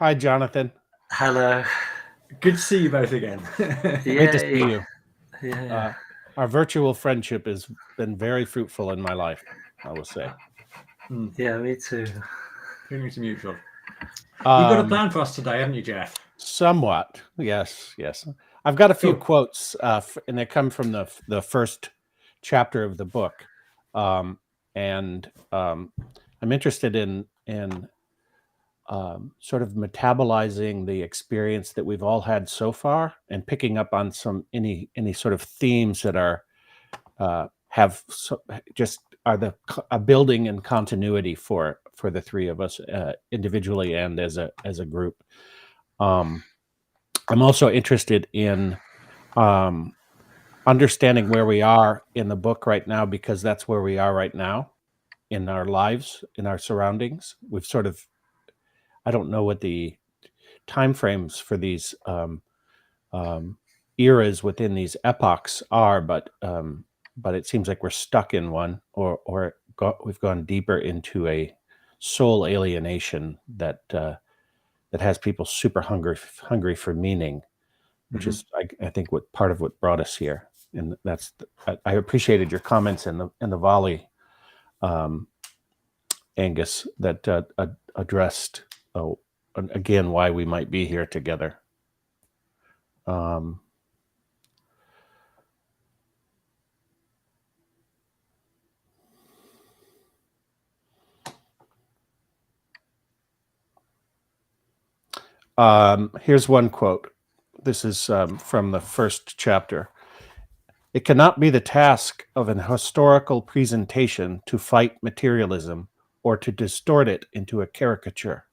Hi, Jonathan. Hello. Good to see you both again. Great to see Yay. you. Yeah. Our virtual friendship has been very fruitful in my life, I will say. Yeah, me too. Feelings are mutual. You've got a Um, plan for us today, haven't you, Jeff? Somewhat, yes, yes. I've got a few Cool. quotes, and they come from the first chapter of the book, and I'm interested in sort of metabolizing the experience that we've all had so far, and picking up on any sort of themes that are just are a building and continuity for the three of us, individually and as a group. I'm also interested in understanding where we are in the book right now, because that's where we are right now in our lives, in our surroundings. We've sort of, I don't know what the time frames for these eras within these epochs are, but it seems like we're stuck in one, or we've gone deeper into a soul alienation that has people super hungry for meaning, which is, I think, what part of what brought us here. And I appreciated your comments in the volley, Angus, that addressed again why we might be here together. Here's one quote. This is from the first chapter. It cannot be the task of an historical presentation to fight materialism or to distort it into a caricature,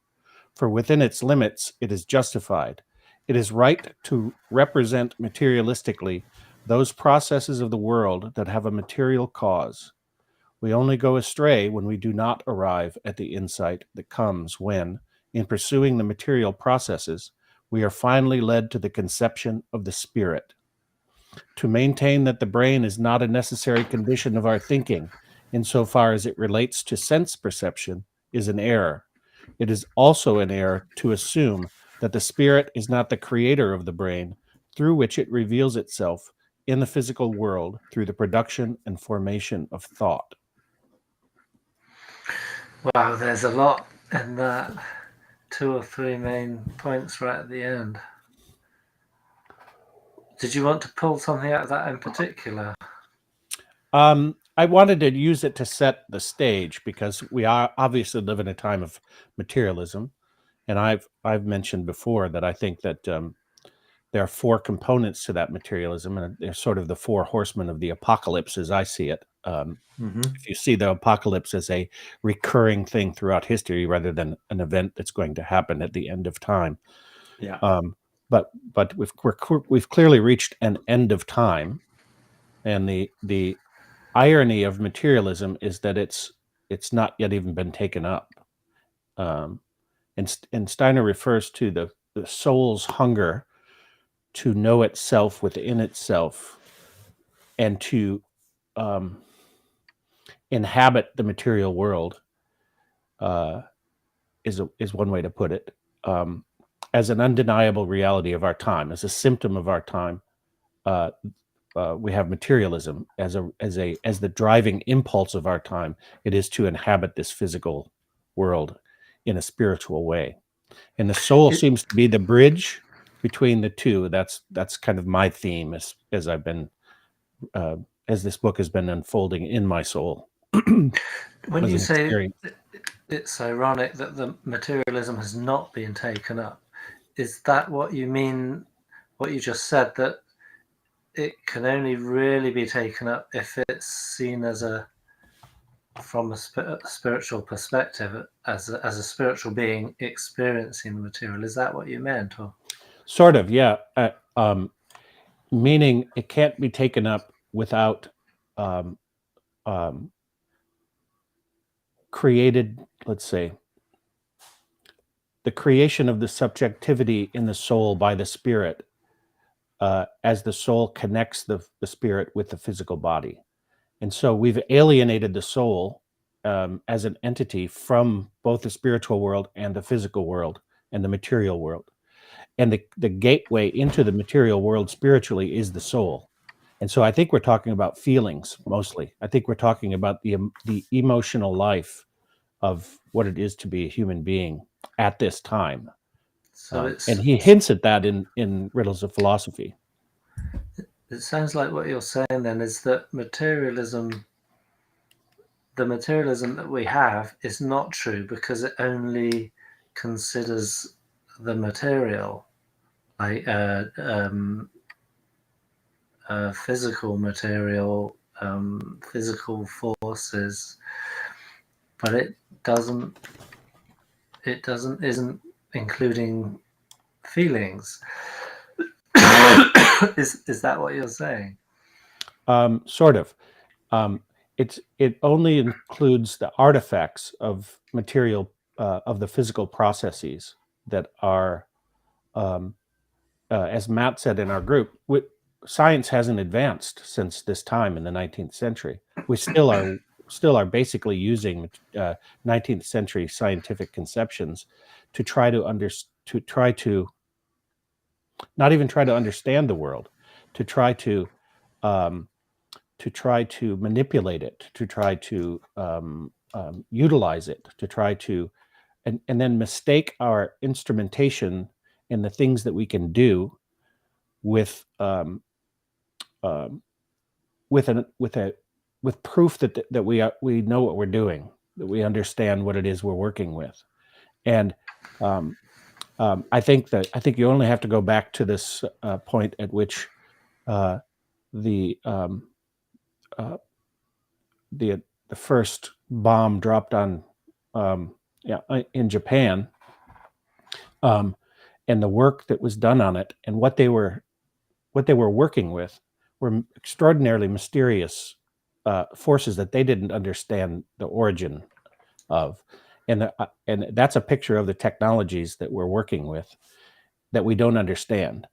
for within its limits it is justified. It is right to represent materialistically those processes of the world that have a material cause. We only go astray when we do not arrive at the insight that comes when, in pursuing the material processes, we are finally led to the conception of the spirit. To maintain that the brain is not a necessary condition of our thinking, insofar as it relates to sense perception, is an error. It is also an error to assume that the spirit is not the creator of the brain, through which it reveals itself in the physical world through the production and formation of thought. Wow, there's a lot in that. 2 or 3 main points right at the end. Did you want to pull something out of that in particular? I wanted to use it to set the stage, because we are obviously live in a time of materialism, and I've mentioned before that I think that there are 4 components to that materialism, and they're sort of the 4 horsemen of the apocalypse, as I see it. If you see the apocalypse as a recurring thing throughout history rather than an event that's going to happen at the end of time. Yeah. But we've clearly reached an end of time, and the irony of materialism is that it's not yet even been taken up. And Steiner refers to the soul's hunger to know itself within itself, and to inhabit the material world, is one way to put it, as an undeniable reality of our time, as a symptom of our time. We have materialism as the driving impulse of our time. It is to inhabit this physical world in a spiritual way, and the soul seems to be the bridge between the two. That's kind of my theme as I've been as this book has been unfolding in my soul. When you say it's ironic that the materialism has not been taken up, is that what you mean, what you just said, that it can only really be taken up if it's seen as from a spiritual perspective, as a spiritual being experiencing the material? Is that what you meant? Or sort of, yeah. Meaning it can't be taken up without created, let's say, the creation of the subjectivity in the soul by the spirit, as the soul connects the spirit with the physical body. And so we've alienated the soul as an entity from both the spiritual world and the physical world and the material world. And the gateway into the material world spiritually is the soul. And so I think we're talking about feelings mostly. I think we're talking about the emotional life of what it is to be a human being at this time. So and he hints at that in Riddles of Philosophy. It sounds like what you're saying then is that the materialism that we have is not true because it only considers the material, like physical material, physical forces, but it isn't including feelings. Is that what you're saying? Sort of. It only includes the artifacts of material of the physical processes that are, as Matt said in our group, science hasn't advanced since this time in the 19th century. We still are basically using 19th century scientific conceptions to try to not even try to understand the world, to try to manipulate it, to try to utilize it, to try to and then mistake our instrumentation and the things that we can do with with proof that we know what we're doing, that we understand what it is we're working with. And I think you only have to go back to this point at which the first bomb dropped on in Japan, and the work that was done on it, and what they were working with were extraordinarily mysterious forces that they didn't understand the origin of, and that's a picture of the technologies that we're working with that we don't understand.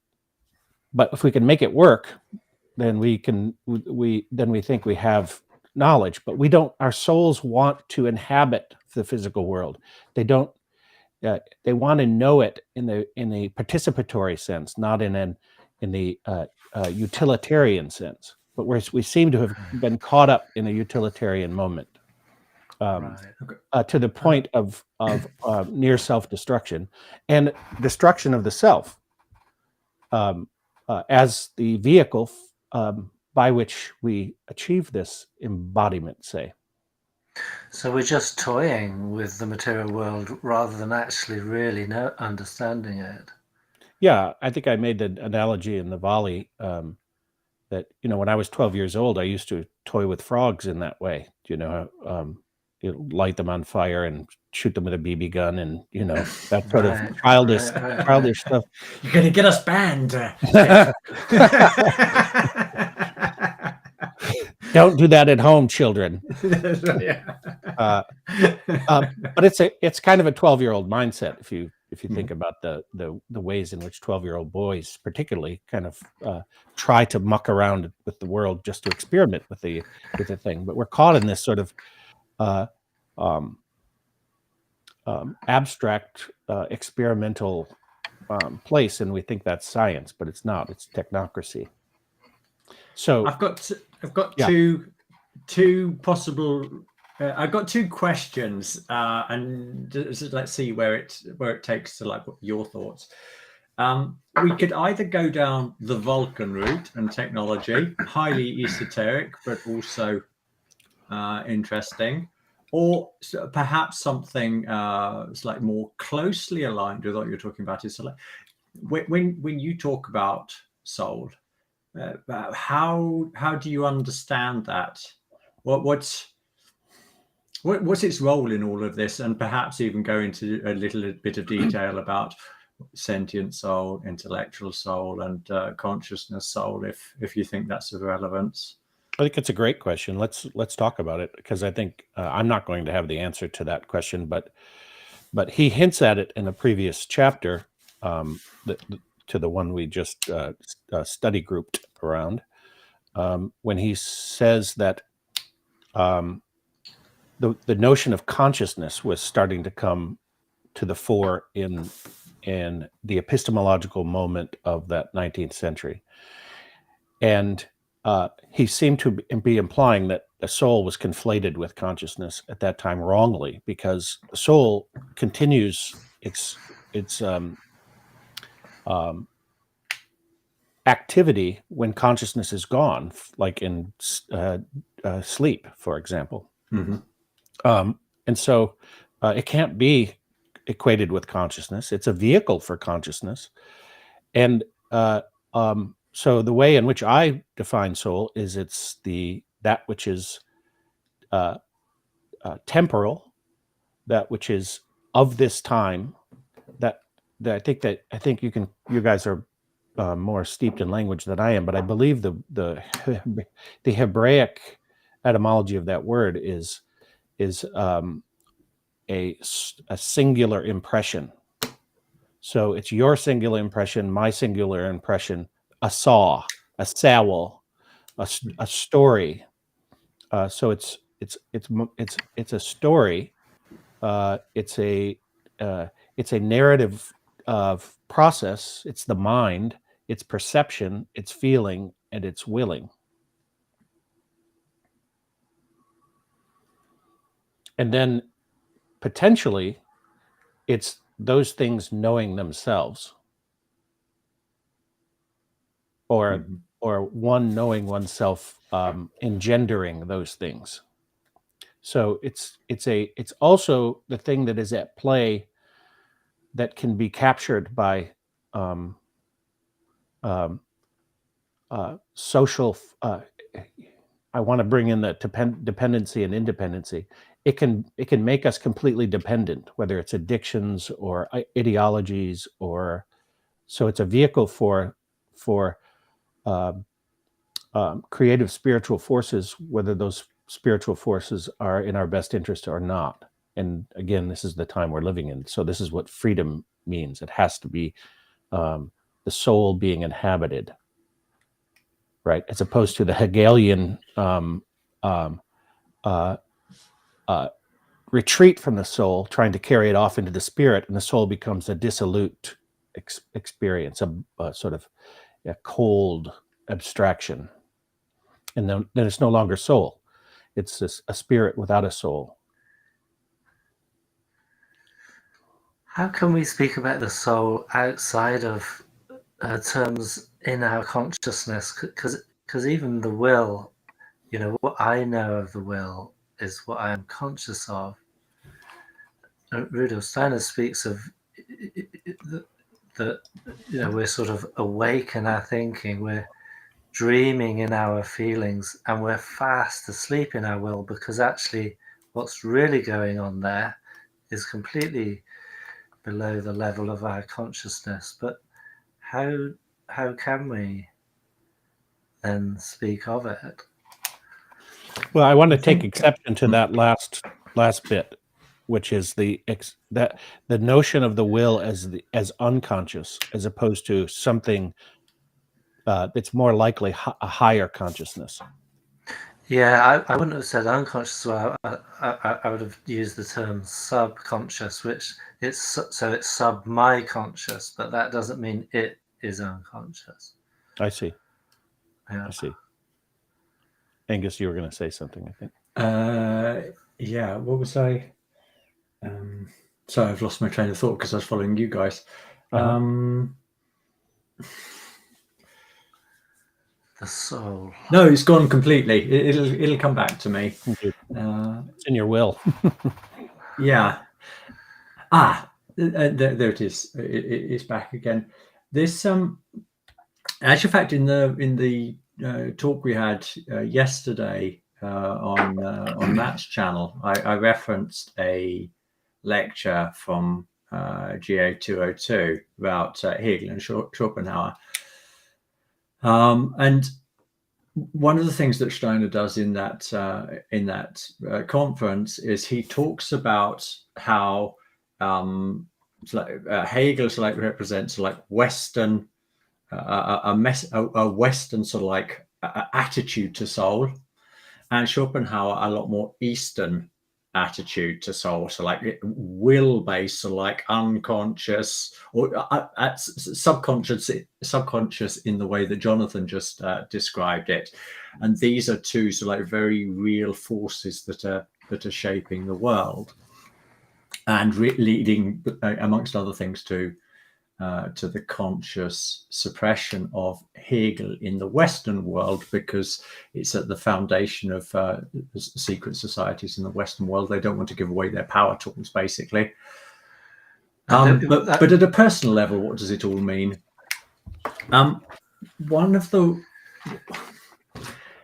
But if we can make it work, then we think we have knowledge. But we don't. Our souls want to inhabit the physical world. They don't. They want to know it in a participatory sense, not in the utilitarian sense. But we seem to have been caught up in a utilitarian moment, to the point of near self-destruction and destruction of the self as the vehicle by which we achieve this embodiment, say. So we're just toying with the material world rather than actually really understanding it. Yeah, I think I made the analogy in the volley that, when I was 12 years old, I used to toy with frogs in that way. You light them on fire and shoot them with a BB gun, and that sort of childish stuff. You're gonna get us banned. Don't do that at home, children. But it's kind of a 12-year-old mindset if you think about the ways in which 12-year-old boys particularly kind of try to muck around with the world just to experiment with the thing. But we're caught in this sort of abstract experimental place, and we think that's science, but it's not. It's technocracy. So I've got two possible. I've got two questions, and let's see where it takes to, like, your thoughts. We could either go down the Vulcan route and technology, highly esoteric but also interesting, or perhaps something like more closely aligned with what you're talking about. Is like when you talk about soul, how do you understand that? What's its role in all of this, and perhaps even go into a little bit of detail about sentient soul, intellectual soul, and consciousness soul, if you think that's of relevance. I think it's a great question. Let's talk about it, because I think I'm not going to have the answer to that question, but he hints at it in a previous chapter, to the one we just study grouped around, when he says that the notion of consciousness was starting to come to the fore in in the epistemological moment of that 19th century. And he seemed to be implying that the soul was conflated with consciousness at that time wrongly, because the soul continues its activity when consciousness is gone, like in sleep, for example. And so it can't be equated with consciousness. It's a vehicle for consciousness. And so the way in which I define soul is it's that which is temporal, that which is of this time. That I think you guys are more steeped in language than I am, but I believe the Hebraic etymology of that word is a singular impression. So it's your singular impression, my singular impression, a saw, a sowl, a story. So it's a story. It's a narrative of process. It's the mind, it's perception, it's feeling, and it's willing. And then potentially it's those things knowing themselves, or one knowing oneself, engendering those things. So it's also the thing that is at play that can be captured by social. I want to bring in the dependency and independency. It can make us completely dependent, whether it's addictions or ideologies, or so it's a vehicle for creative spiritual forces, whether those spiritual forces are in our best interest or not. And again, this is the time we're living in. So this is what freedom means. It has to be the soul being inhabited, right? As opposed to the Hegelian retreat from the soul, trying to carry it off into the spirit, and the soul becomes a dissolute experience, a sort of a cold abstraction. And then it's no longer soul. It's a spirit without a soul. How can we speak about the soul outside of terms in our consciousness? Because even the will, what I know of the will is what I am conscious of. Rudolf Steiner speaks of that we're sort of awake in our thinking, we're dreaming in our feelings, and we're fast asleep in our will, because actually what's really going on there is completely below the level of our consciousness. But how can we then speak of it? Well, I want to take exception to that last bit, which is the notion of the will as unconscious, as opposed to something that's more likely a higher consciousness. Yeah, I wouldn't have said unconscious. Well, I would have used the term subconscious, which it's sub my conscious, but that doesn't mean it is unconscious. I see. Yeah. I see. Angus, you were going to say something, I think. Yeah. What was I? Sorry, I've lost my train of thought because I was following you guys. The soul. No, it's gone completely. It'll come back to me. It's in your will. Yeah. There it is. It's back again. This actual fact, in the talk we had yesterday on Matt's channel, I referenced a lecture from GA 202 about Hegel and Schopenhauer. And one of the things that Steiner does in that conference is he talks about how Hegel represents Western a Western sort of attitude to soul, and Schopenhauer a lot more Eastern attitude to soul, so like will based, so like unconscious or subconscious in the way that Jonathan just described it. And these are two so like very real forces that are shaping the world and leading, amongst other things, to the conscious suppression of Hegel in the Western world, because it's at the foundation of secret societies in the Western world. They don't want to give away their power tools, basically. But at a personal level, what does it all mean?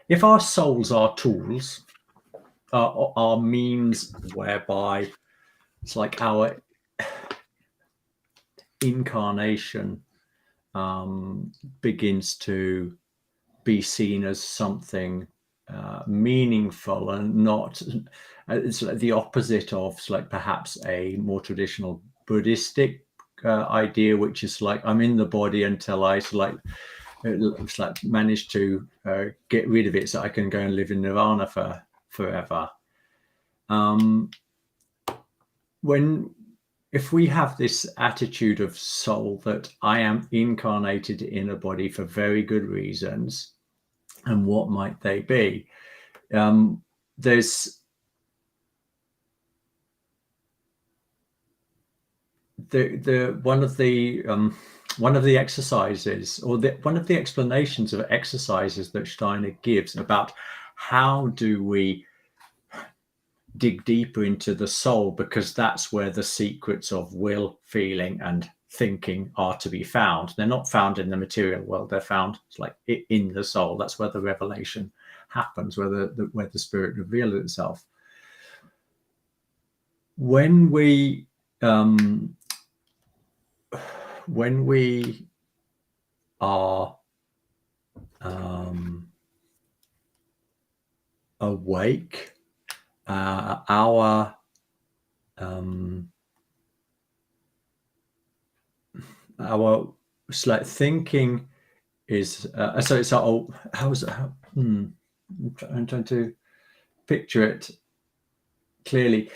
If our souls are tools, are means whereby it's like our incarnation begins to be seen as something meaningful, and not it's like the opposite of like perhaps a more traditional Buddhistic idea, which is like I'm in the body until I manage to get rid of it so I can go and live in nirvana forever. If we have this attitude of soul that I am incarnated in a body for very good reasons, and what might they be? There's one of the exercises, or one of the explanations of exercises that Steiner gives about how do we dig deeper into the soul, because that's where the secrets of will, feeling, and thinking are to be found. They're not found in the material world. They're found like in the soul. That's where the revelation happens, where the spirit reveals itself. When we are awake, our like thinking is so it's I'm trying to picture it clearly.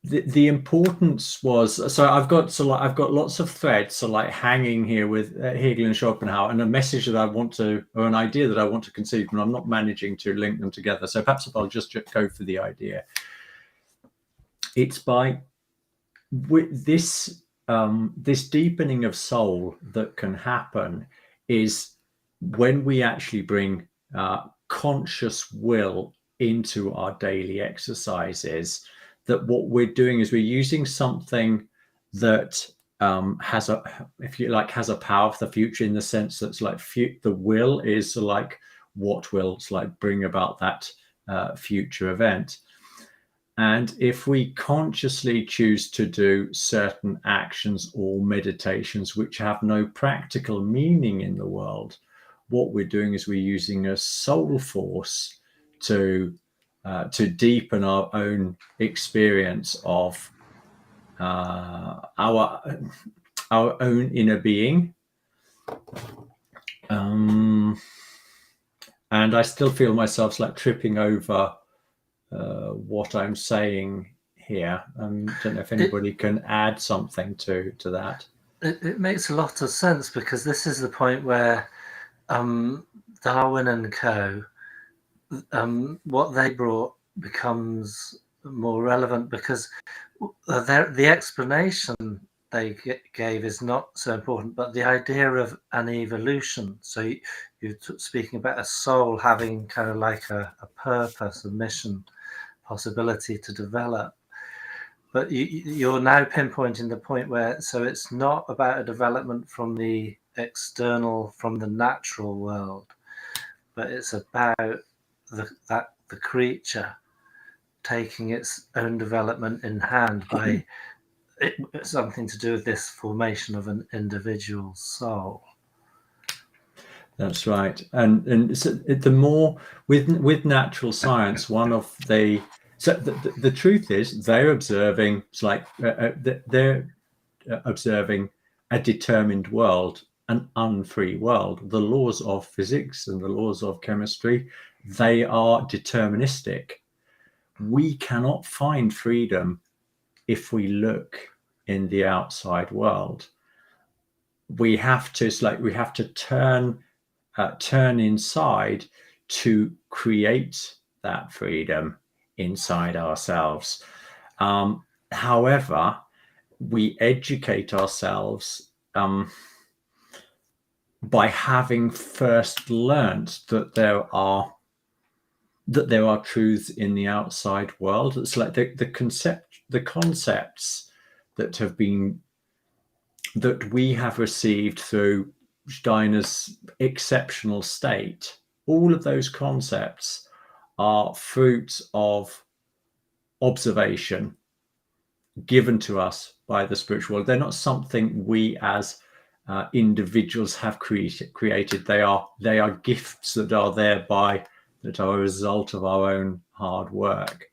The importance was, so I've got lots of threads so like hanging here with Hegel and Schopenhauer, and a message that I want to, or an idea that I want to conceive, and I'm not managing to link them together. So perhaps if I'll just go for the idea, it's by with this deepening of soul that can happen is when we actually bring conscious will into our daily exercises. That what we're doing is we're using something that has a power for the future, in the sense that's like the will is like what will like bring about that future event. And if we consciously choose to do certain actions or meditations which have no practical meaning in the world, what we're doing is we're using a soul force to deepen our own experience of our own inner being. And I still feel myself like tripping over what I'm saying here. I don't know if anybody can add something to that. It makes a lot of sense, because this is the point where Darwin and co, what they brought becomes more relevant, because the explanation they gave is not so important, but the idea of an evolution. So you're speaking about a soul having kind of like a purpose, a mission, possibility to develop. But you're now pinpointing the point where, so it's not about a development from the external, from the natural world, but it's about the creature taking its own development in hand by something to do with this formation of an individual soul. That's right. And so the more with natural science, one of the truth is they're observing, it's like they're observing a determined world, an unfree world. The laws of physics and the laws of chemistry, they are deterministic. we cannot find freedom if we look in the outside world. We have to, it's like we have to turn inside to create that freedom inside ourselves. However, we educate ourselves by having first learnt that there are truths in the outside world. It's like the concepts that we have received through Steiner's exceptional state. All of those concepts are fruits of observation given to us by the spiritual world. They're not something we as individuals have created. They are gifts that are that are a result of our own hard work.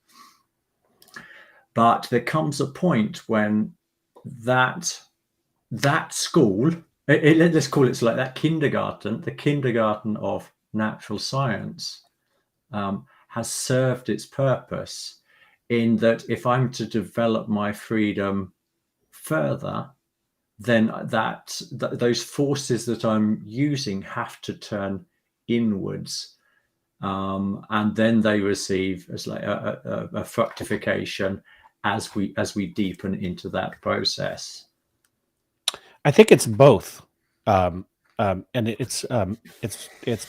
But there comes a point when that school, let's call it like that kindergarten, the kindergarten of natural science, has served its purpose, in that if I'm to develop my freedom further, then those forces that I'm using have to turn inwards, and then they receive as like a fructification as we deepen into that process. I think it's both, and it's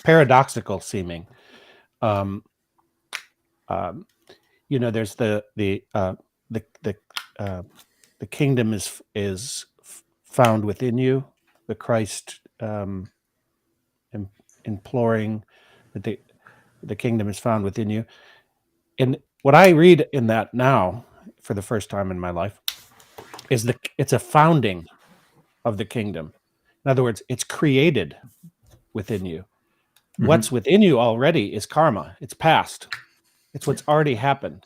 paradoxical seeming. There's the kingdom is found within you. The Christ imploring that the kingdom is found within you. And what I read in that now, for the first time in my life, is it's a founding of the kingdom. In other words, it's created within you. Mm-hmm. What's within you already is karma. It's past. It's what's already happened.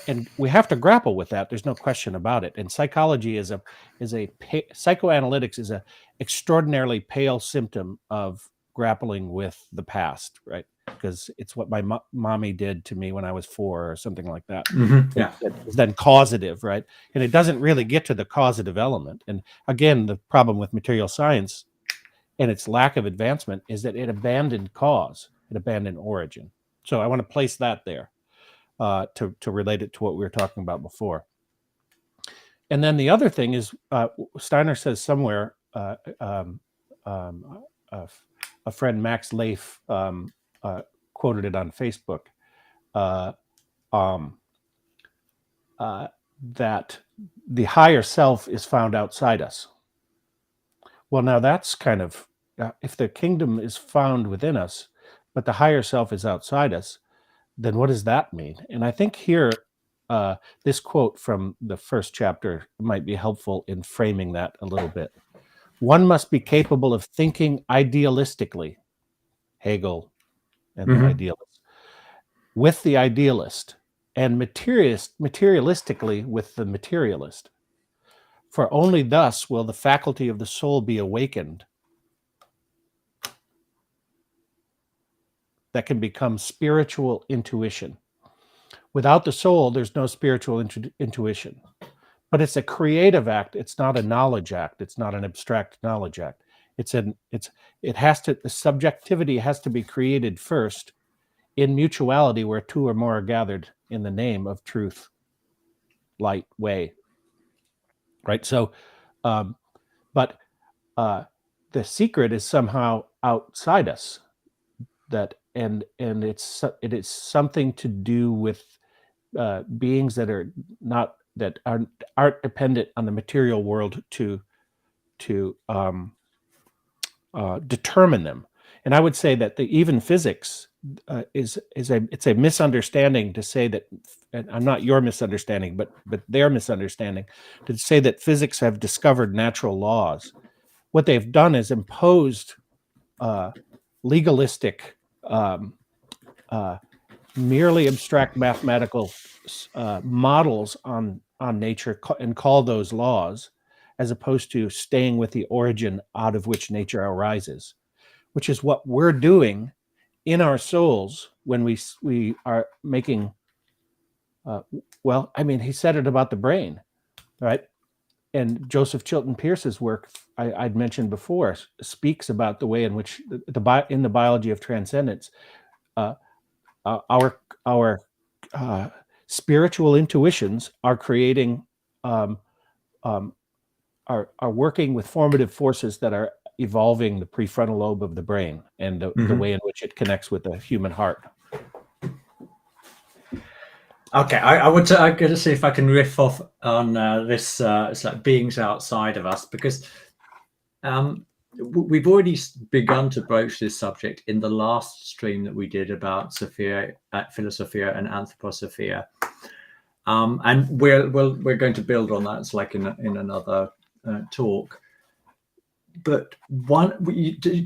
And we have to grapple with that. There's no question about it. And psychology psychoanalytics is a extraordinarily pale symptom of grappling with the past, right? Because it's what my mommy did to me when I was 4 or something like that. Mm-hmm. Yeah. It's then causative, right? And it doesn't really get to the causative element. And again, the problem with material science and its lack of advancement is that it abandoned cause, it abandoned origin. So I want to place that there to relate it to what we were talking about before. And then the other thing is, Steiner says somewhere, a friend, Max Leif, quoted it on Facebook, that the higher self is found outside us. Well, now that's kind of, if the kingdom is found within us, but the higher self is outside us, then what does that mean? And I think here, this quote from the first chapter might be helpful in framing that a little bit. One must be capable of thinking idealistically, Hegel and the idealist, with the idealist, and materialistically with the materialist. For only thus will the faculty of the soul be awakened that can become spiritual intuition. Without the soul, there's no spiritual intuition. But it's a creative act. It's not a knowledge act. It's not an abstract knowledge act. The subjectivity has to be created first in mutuality, where two or more are gathered in the name of truth, light, way. Right? So, but the secret is somehow outside us. It is something to do with beings that aren't dependent on the material world to determine them. And I would say that even physics is a misunderstanding to say that, and I'm not your misunderstanding, but their misunderstanding, to say that physics have discovered natural laws. What they've done is imposed legalistic, merely abstract mathematical models on nature and call those laws, as opposed to staying with the origin out of which nature arises, which is what we're doing in our souls when we are making Well, I mean, he said it about the brain, right? And Joseph Chilton Pearce's work, I'd mentioned before, speaks about the way in which in the biology of transcendence, our spiritual intuitions are creating, are working with formative forces that are evolving the prefrontal lobe of the brain and the way in which it connects with the human heart. Okay, I'm going to see if I can riff off on this. It's like beings outside of us, because we've already begun to broach this subject in the last stream that we did about Philosophia and Anthroposophia, and we're going to build on that. It's like in another talk. But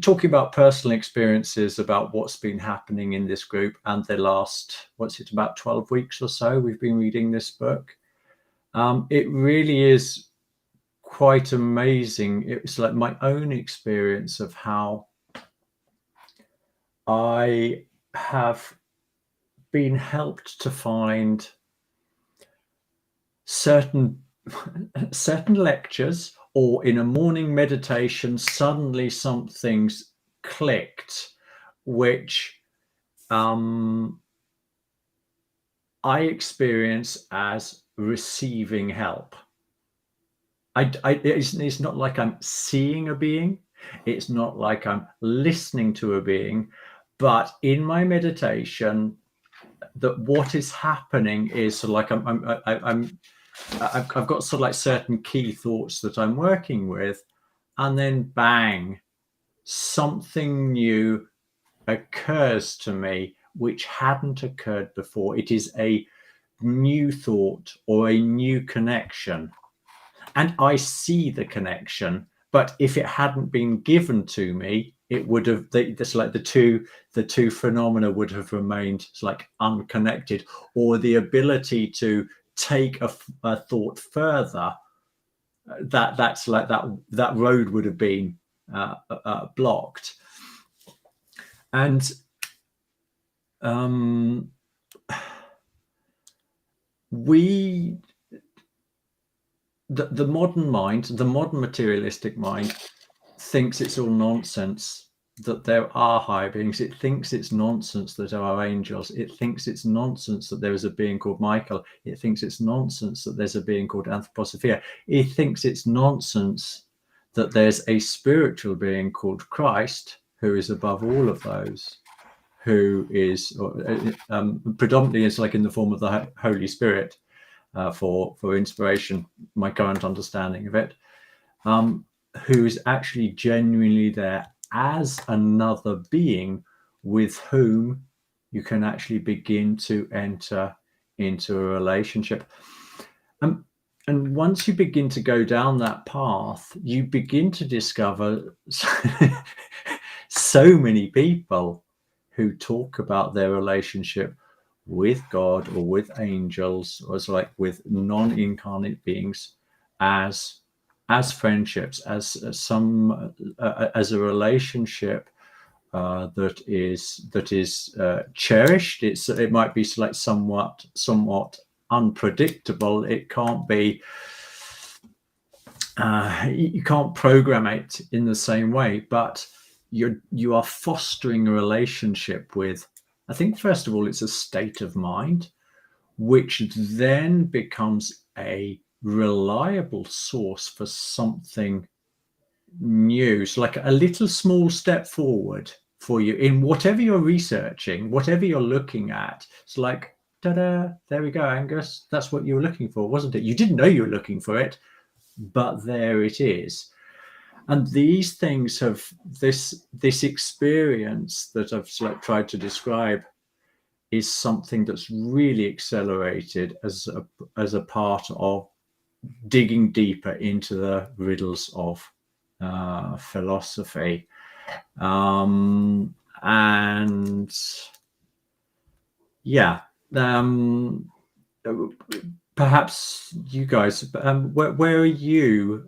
talking about personal experiences about what's been happening in this group, and the last, about 12 weeks or so, we've been reading this book. It really is quite amazing. It's like my own experience of how I have been helped to find certain lectures, or in a morning meditation, suddenly something's clicked, which I experience as receiving help. It's not like I'm seeing a being. It's not like I'm listening to a being, but in my meditation, that what is happening is sort of like I've got sort of like certain key thoughts that I'm working with, and then bang, something new occurs to me which hadn't occurred before. It is a new thought or a new connection, and I see the connection. But if it hadn't been given to me, it would have the two phenomena would have remained like unconnected, or the ability to take a thought further, that's like that road would have been blocked. And the modern mind, the modern materialistic mind, thinks it's all nonsense that there are higher beings. It thinks it's nonsense that there are angels. It thinks it's nonsense that there is a being called Michael. It thinks it's nonsense that there's a being called Anthroposophia. It thinks it's nonsense that there's a spiritual being called Christ, who is above all of those, who is predominantly is like in the form of the Holy Spirit, for inspiration, my current understanding of it, who is actually genuinely there as another being with whom you can actually begin to enter into a relationship. And once you begin to go down that path, you begin to discover so many people who talk about their relationship with God or with angels, or as like with non-incarnate beings, as friendships, as a relationship that is cherished. It might be like somewhat unpredictable. It can't be. You can't program it in the same way, but you are fostering a relationship with. I think first of all, it's a state of mind, which then becomes a reliable source for something new. So like a little small step forward for you in whatever you're researching, whatever you're looking at. It's like, ta-da, there we go, Angus. That's what you were looking for, wasn't it? You didn't know you were looking for it, but there it is. And these things have this experience that I've tried to describe is something that's really accelerated as a part of digging deeper into the riddles of philosophy. And yeah, perhaps you guys, where are you?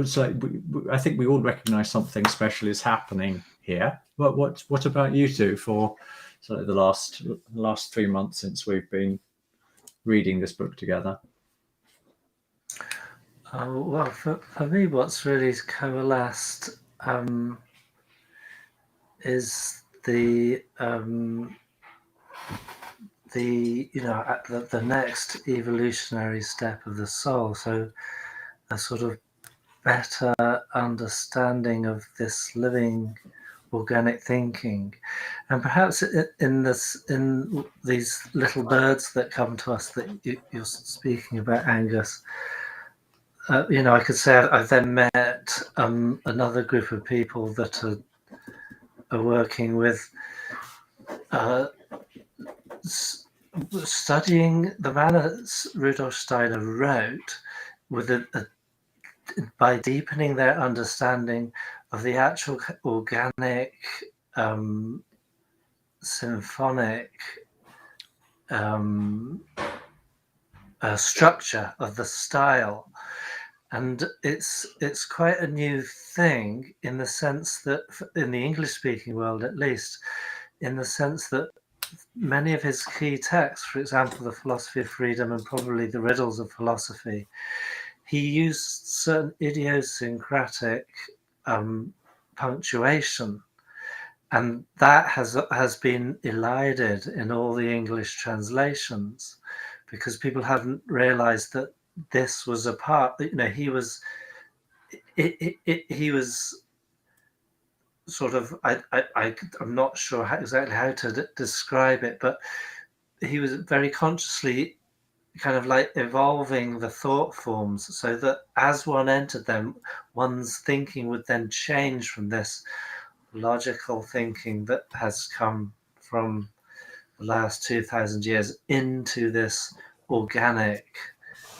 It's like I think we all recognize something special is happening here. But what about you two for the last 3 months since we've been reading this book together? Well, for me, what's really coalesced is the the next evolutionary step of the soul. So a sort of better understanding of this living organic thinking, and perhaps in these little birds that come to us that you're speaking about, Angus. I could say I've then met another group of people that are working with studying the manner Rudolf Steiner wrote, by deepening their understanding of the actual organic, symphonic structure of the style. And it's quite a new thing in the sense that, in the English-speaking world at least, in the sense that many of his key texts, for example, the Philosophy of Freedom and probably the Riddles of Philosophy, he used certain idiosyncratic punctuation, and that has been elided in all the English translations because people haven't realized that this was a part. He was sort of, I'm not sure exactly how to describe it, but he was very consciously kind of like evolving the thought forms so that as one entered them, one's thinking would then change from this logical thinking that has come from the last 2,000 years into this organic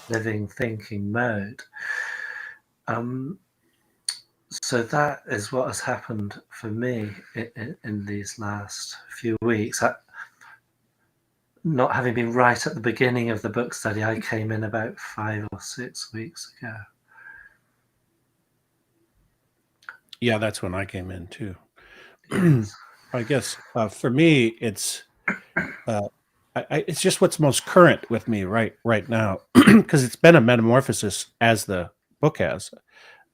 living thinking mode. So that is what has happened for me in these last few weeks. Not having been right at the beginning of the book study, I came in about 5 or 6 weeks ago. Yeah, that's when I came in too. Yes. I guess for me, it's just what's most current with me right now, because it's been a metamorphosis as the book has,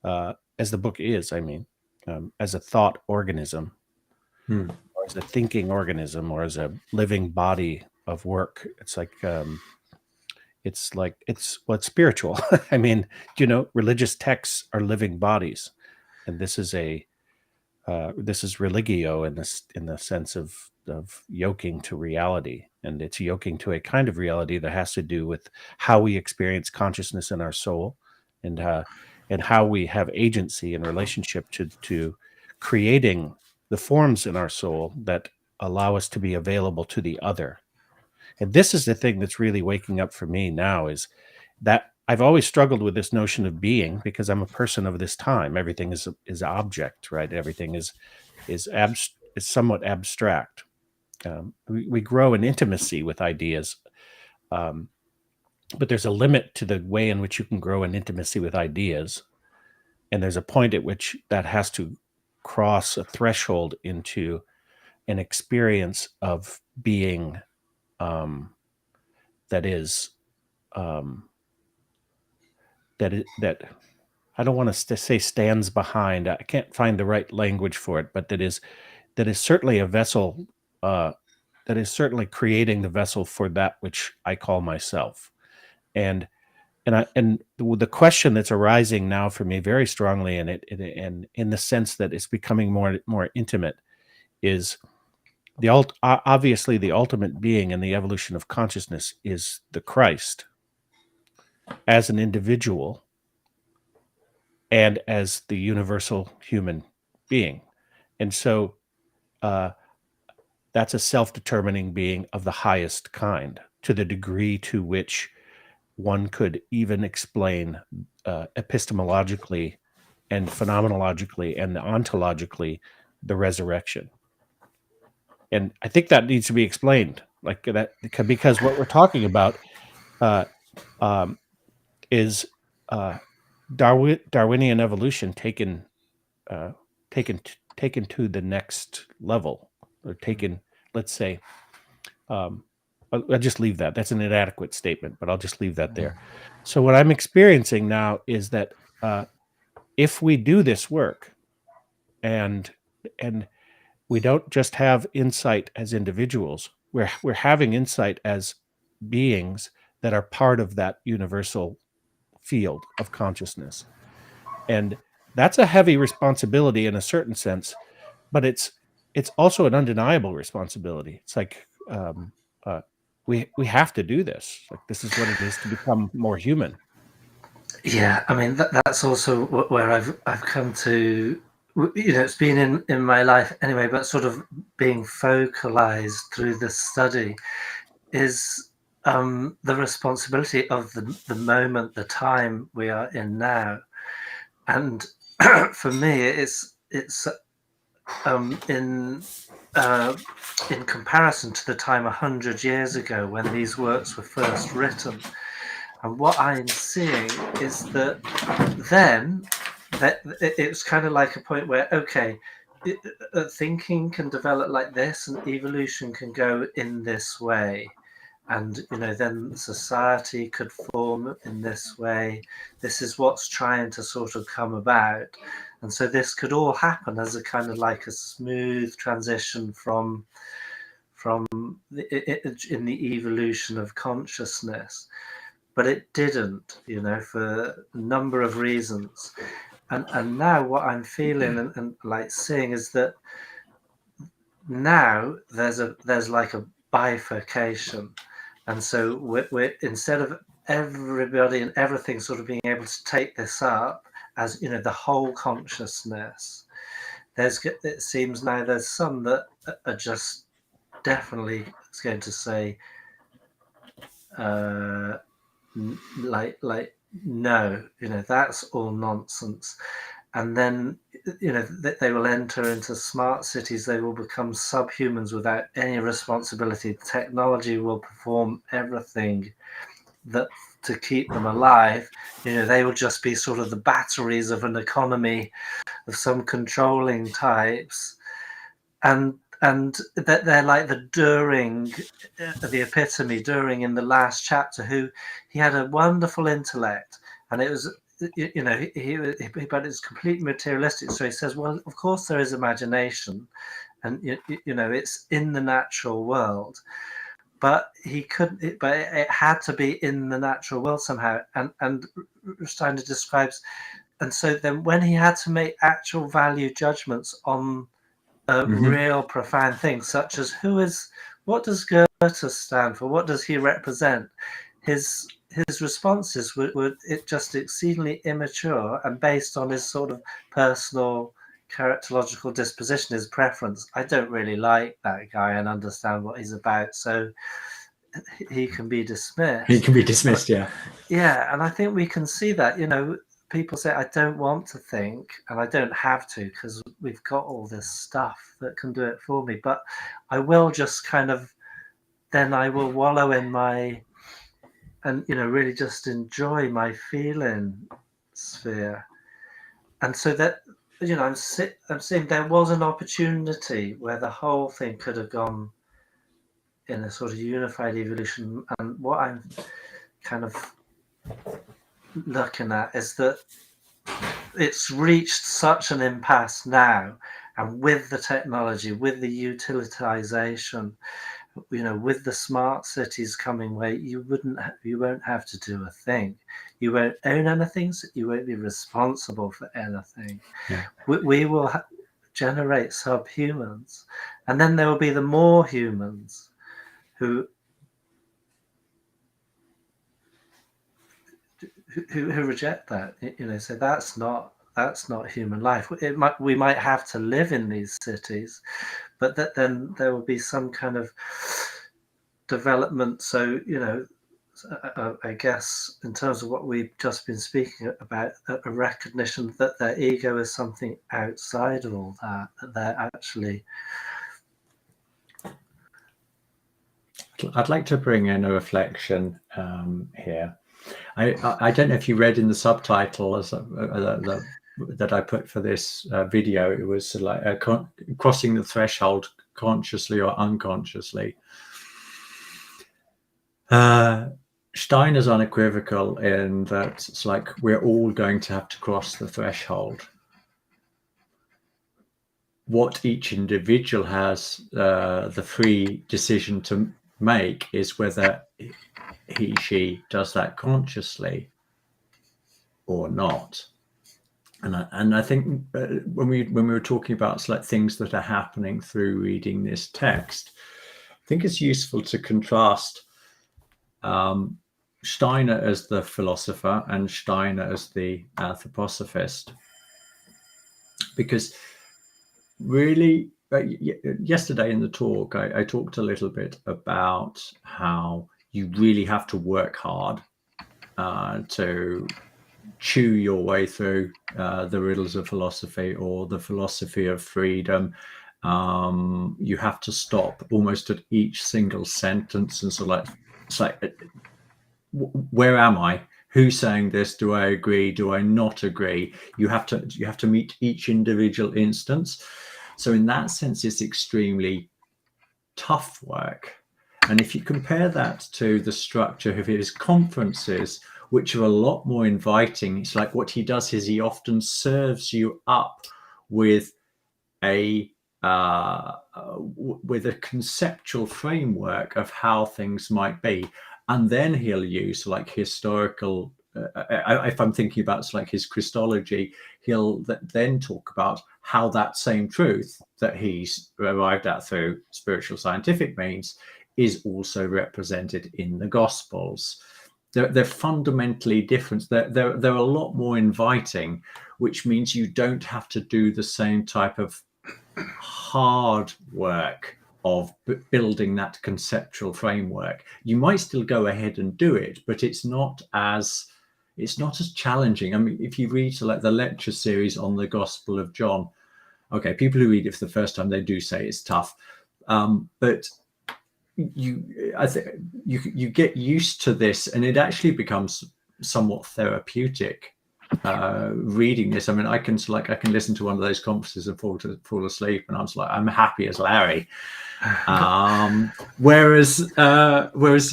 as the book is. I mean, as a thought organism, or as a thinking organism, or as a living body of work. It's spiritual. I mean, religious texts are living bodies, and this is religio in the sense of yoking to reality, and it's yoking to a kind of reality that has to do with how we experience consciousness in our soul, and how we have agency in relationship to creating the forms in our soul that allow us to be available to the other. And this is the thing that's really waking up for me now, is that I've always struggled with this notion of being, because I'm a person of this time. Everything is object, right? Everything is somewhat abstract. We grow in intimacy with ideas, but there's a limit to the way in which you can grow in intimacy with ideas, and there's a point at which that has to cross a threshold into an experience of being that is that I don't want to say stands behind. I can't find the right language for it, but that is certainly a vessel. That is certainly creating the vessel for that which I call myself. And the question that's arising now for me very strongly, and in the sense that it's becoming more intimate, is obviously the ultimate being in the evolution of consciousness is the Christ as an individual and as the universal human being. And so that's a self-determining being of the highest kind, to the degree to which one could even explain epistemologically and phenomenologically and ontologically the resurrection. And I think that needs to be explained, like that, because what we're talking about is Darwinian evolution taken to the next level, or taken, let's say, I'll just leave that. That's an inadequate statement, but I'll just leave that there. So what I'm experiencing now is that if we do this work, and we don't just have insight as individuals, we're having insight as beings that are part of that universal field of consciousness. And that's a heavy responsibility in a certain sense, but it's also an undeniable responsibility. It's like we have to do this. Like, this is what it is to become more human. Yeah, I mean that's also where I've come to. It's been in my life anyway, but sort of being focalized through the study is the responsibility of the moment, the time we are in now. And for me, it's in comparison to the time 100 years ago when these works were first written. And what I'm seeing is that then that it's kind of like a point where, okay, thinking can develop like this and evolution can go in this way. And, then society could form in this way. This is what's trying to sort of come about. And so this could all happen as a kind of like a smooth transition from in the evolution of consciousness. But it didn't, for a number of reasons. And now what I'm feeling and like seeing is that now there's like a bifurcation. And so we're instead of everybody and everything sort of being able to take this up as, the whole consciousness, it seems now there's some that are just definitely going to say, like no, that's all nonsense. And then they will enter into smart cities. They will become subhumans without any responsibility. Technology will perform everything that to keep them alive. They will just be sort of the batteries of an economy of some controlling types, and that they're like the Düring, the epitome. Düring in the last chapter, who he had a wonderful intellect, and it was, but it's completely materialistic. So he says, well, of course there is imagination, and it's in the natural world, but he couldn't. But it had to be in the natural world somehow. And Steiner describes, and so then when he had to make actual value judgments on real profound things, such as what does Goethe stand for? What does he represent? His responses were just exceedingly immature and based on his sort of personal characterological disposition, his preference. I don't really like that guy and understand what he's about, so he can be dismissed. He can be dismissed, yeah. Yeah, and I think we can see that, people say, I don't want to think, and I don't have to, because we've got all this stuff that can do it for me. But I will just then I will wallow in and really just enjoy my feeling sphere. And so that, I'm seeing there was an opportunity where the whole thing could have gone in a sort of unified evolution. And what I'm kind of looking at is that it's reached such an impasse now, and with the technology, with the utilitization, with the smart cities coming, where you won't have to do a thing, you won't own anything, so you won't be responsible for anything. Yeah. We will generate subhumans, and then there will be the more humans who reject that, so that's not human life. We might have to live in these cities, but then there will be some kind of development. So I guess in terms of what we've just been speaking about, a recognition that their ego is something outside of all that they're actually. I'd like to bring in a reflection here. I don't know if you read in the subtitle that I put for this video. It was like crossing the threshold consciously or unconsciously. Steiner's unequivocal in that it's like we're all going to have to cross the threshold. What each individual has the free decision to make is whether she does that consciously or not. And I think when we were talking about like things that are happening through reading this text, I think it's useful to contrast Steiner as the philosopher and Steiner as the anthroposophist, because really yesterday in the talk I talked a little bit about how you really have to work hard to chew your way through the riddles of philosophy or the philosophy of freedom. You have to stop almost at each single sentence and sort of like, it's like, where am I? Who's saying this? Do I agree? Do I not agree? You have to meet each individual instance. So in that sense, it's extremely tough work. And if you compare that to the structure of his conferences, which are a lot more inviting, it's like what he does is he often serves you up with a conceptual framework of how things might be, and then he'll use like historical. If I'm thinking about like his Christology, he'll then talk about how that same truth that he's arrived at through spiritual scientific means is also represented in the Gospels. They're fundamentally different. They're a lot more inviting, which means you don't have to do the same type of hard work of building that conceptual framework. You might still go ahead and do it, but it's not as challenging. I mean, if you read like the lecture series on the Gospel of John, okay, people who read it for the first time, they do say it's tough, but I think you get used to this, and it actually becomes somewhat therapeutic reading this. I mean, I can listen to one of those conferences and fall asleep, and I'm happy as Larry. Whereas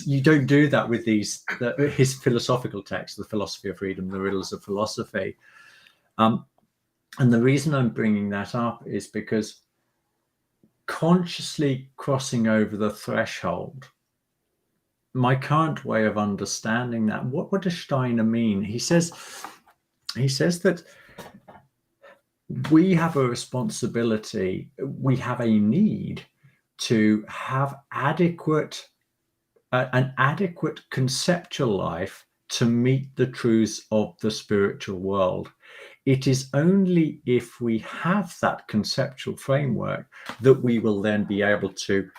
you don't do that with his philosophical texts, the Philosophy of Freedom, the Riddles of Philosophy. And the reason I'm bringing that up is because consciously crossing over the threshold, my current way of understanding that, what does Steiner mean? He says that we have a responsibility, we have a need to have an adequate conceptual life to meet the truths of the spiritual world. It is only if we have that conceptual framework that we will then be able to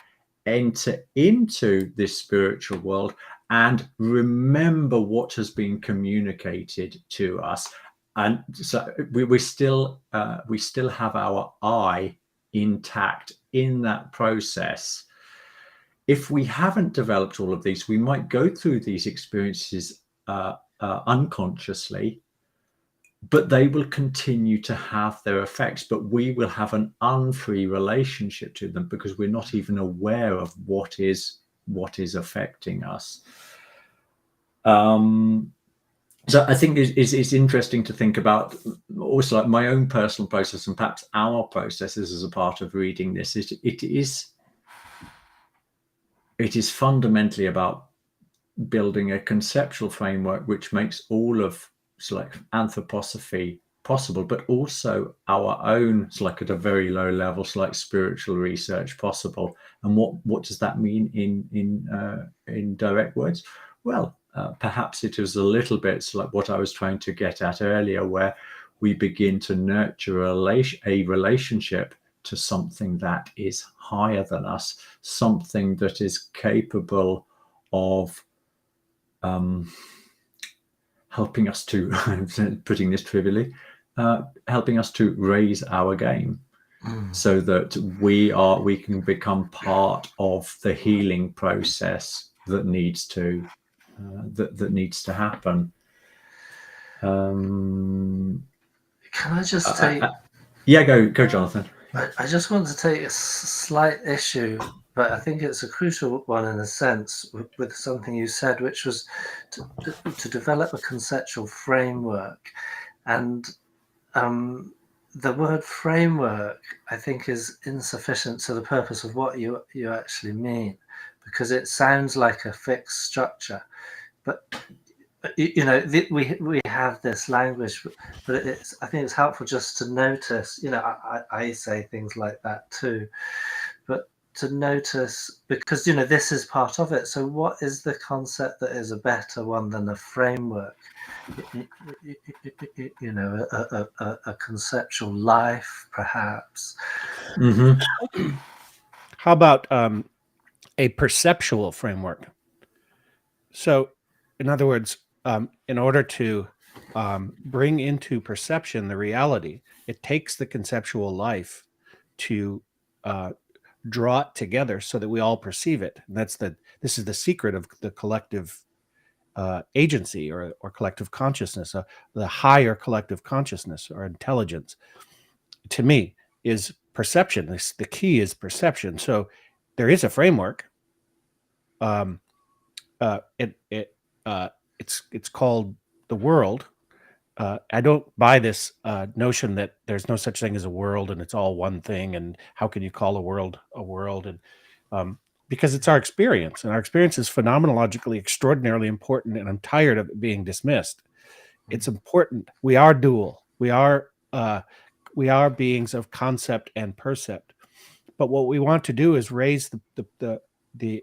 enter into this spiritual world and remember what has been communicated to us. And so we still have our eye intact in that process. If we haven't developed all of these, we might go through these experiences unconsciously, but they will continue to have their effects, but we will have an unfree relationship to them because we're not even aware of what is affecting us. So I think it's interesting to think about also like my own personal process and perhaps our processes as a part of reading this. It is fundamentally about building a conceptual framework which makes all of like anthroposophy possible, but also our own, like at a very low level, like spiritual research possible. And what does that mean in direct words? Well, perhaps it is a little bit like what I was trying to get at earlier, where we begin to nurture a relationship to something that is higher than us, something that is capable of helping us to, putting this trivially, helping us to raise our game, so that we can become part of the healing process that needs to happen. Can I just take? Yeah, go, Jonathan. I just want to take a slight issue but I think it's a crucial one in a sense with something you said, which was to develop a conceptual framework. And the word framework, I think, is insufficient to the purpose of what you actually mean, because it sounds like a fixed structure. But we have this language, but I think it's helpful just to notice. I say things like that too, but to notice, because this is part of it. So what is the concept that is a better one than a framework? A conceptual life, perhaps. Mm-hmm. How about a perceptual framework? So, in other words, in order to bring into perception the reality, it takes the conceptual life to draw it together so that we all perceive it. And this is the secret of the collective agency or collective consciousness, the higher collective consciousness or intelligence. To me, is perception. The key is perception. So there is a framework. It's called the world. I don't buy this notion that there's no such thing as a world and it's all one thing. And how can you call a world a world? And because it's our experience, and our experience is phenomenologically extraordinarily important. And I'm tired of it being dismissed. It's important. We are dual. We are beings of concept and percept. But what we want to do is raise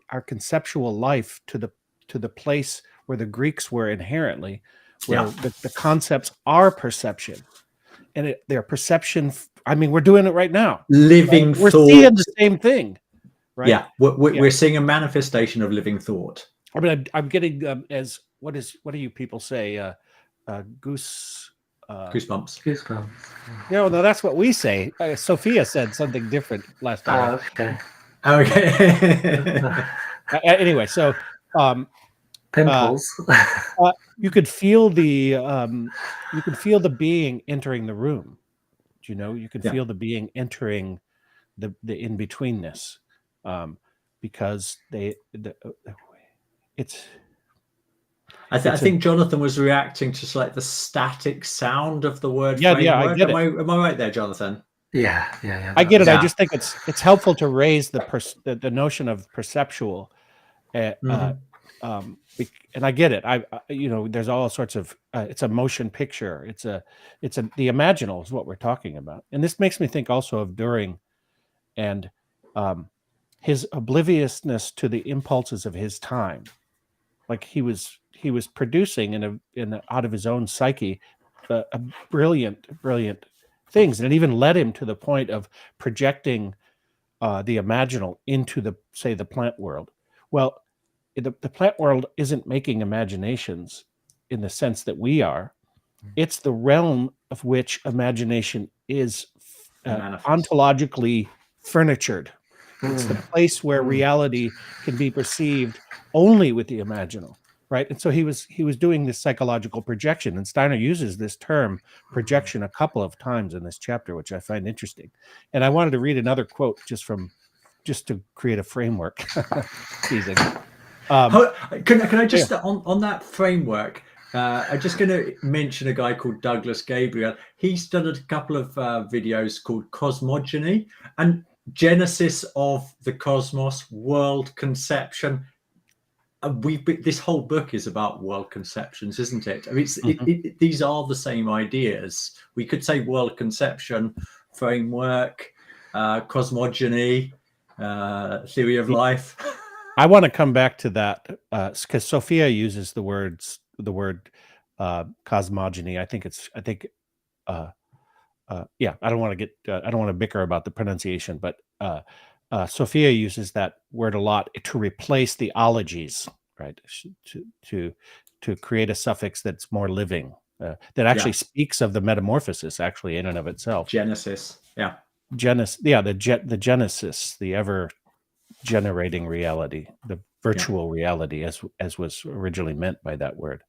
our conceptual life to the place where the Greeks were inherently, where the concepts are perception, and their perception. I mean, we're doing it right now. Living right? We're thought. seeing the same thing, right? Yeah, we're seeing a manifestation of living thought. I mean, I'm getting what do you people say? Goosebumps. Goosebumps. No, that's what we say. Sophia said something different last time. Okay. Anyway, so pimples. You could feel the being entering the room. You can feel the being entering the in-betweenness, because it's. I think Jonathan was reacting to like the static sound of the word framework. Yeah, I get it. Am I right there, Jonathan? Yeah. I get it. I just think it's helpful to raise the notion of perceptual, and I get it. There's all sorts of. It's a motion picture. It's the imaginal is what we're talking about, and this makes me think also of Dühring, and his obliviousness to the impulses of his time. Like he was producing out of his own psyche a brilliant things, and it even led him to the point of projecting the imaginal into the plant world. Well, the plant world isn't making imaginations in the sense that we are. It's the realm of which imagination is ontologically furnitured. It's the place where reality can be perceived only with the imaginal, right? And so he was doing this psychological projection, and Steiner uses this term projection a couple of times in this chapter, which I find interesting. And I wanted to read another quote just to create a framework. Teasing. Can I just on that framework? I'm just going to mention a guy called Douglas Gabriel. He's done a couple of videos called Cosmogony and Genesis of the Cosmos, World Conception. This whole book is about world conceptions, isn't it? I mean, these are the same ideas. We could say world conception, framework, cosmogony, theory of life. I want to come back to that because Sophia uses the word cosmogony. I don't want to bicker about the pronunciation, but Sophia uses that word a lot to replace the ologies, right? To create a suffix that's more living, that actually speaks of the metamorphosis, actually in and of itself. Genesis, the genesis, the ever generating reality, the virtual reality, as was originally meant by that word.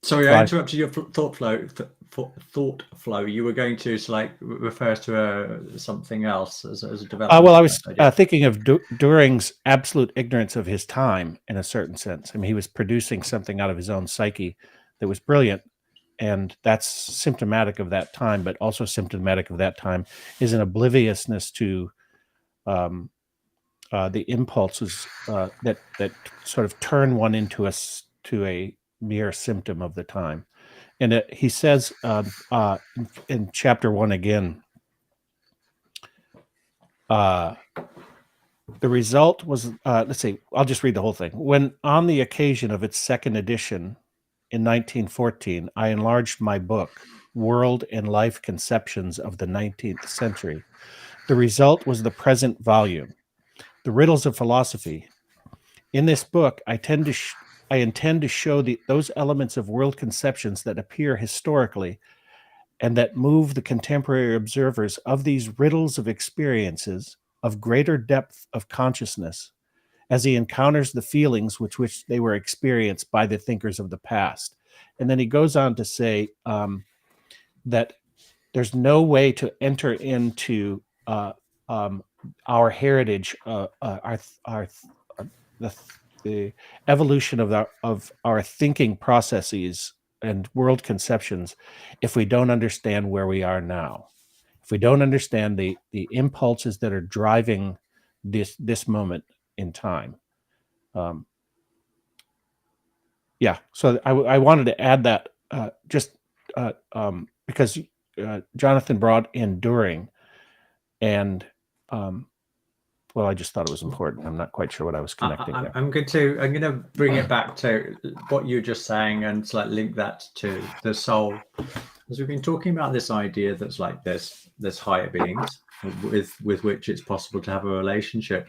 Sorry, I interrupted your thought flow. Thought flow. You were going to refer to something else as a development. Well, I was thinking of Düring's absolute ignorance of his time, in a certain sense. I mean, he was producing something out of his own psyche that was brilliant, and that's symptomatic of that time. But also symptomatic of that time is an obliviousness to the impulses that sort of turn one into a mere symptom of the time. And he says in chapter 1 again, the result was, let's see, I'll just read the whole thing. When on the occasion of its second edition in 1914, I enlarged my book, World and Life Conceptions of the 19th Century. The result was the present volume, The Riddles of Philosophy. In this book, I intend to show those elements of world conceptions that appear historically and that move the contemporary observers of these riddles of experiences of greater depth of consciousness as he encounters the feelings with which they were experienced by the thinkers of the past. And then he goes on to say that there's no way to enter into our heritage, the evolution of our thinking processes and world conceptions if we don't understand where we are now. If we don't understand the impulses that are driving this moment in time. So I wanted to add that because Jonathan brought in Düring, and well, I just thought it was important. I'm not quite sure what I was connecting there. I'm going to bring it back to what you were just saying and link that to the soul. As we've been talking about this idea that's like there's higher beings with which it's possible to have a relationship.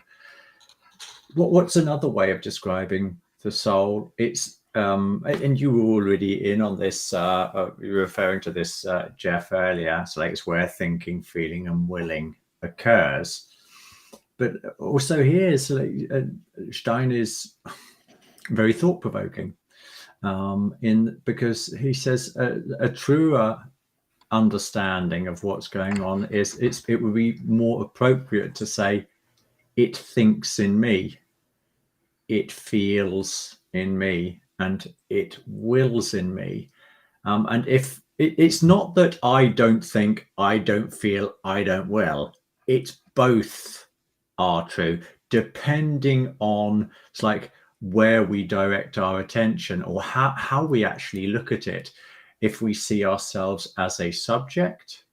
What's another way of describing the soul? It's and you were already in on this. You were referring to this, Jeff, earlier. So it's where thinking, feeling, and willing occurs. But also here, Stein is very thought-provoking because he says a truer understanding of what's going on is it would be more appropriate to say it thinks in me, it feels in me, and it wills in me. And if it's not that I don't think, I don't feel, I don't will, it's both are true, depending on where we direct our attention or how we actually look at it. If we see ourselves as a subject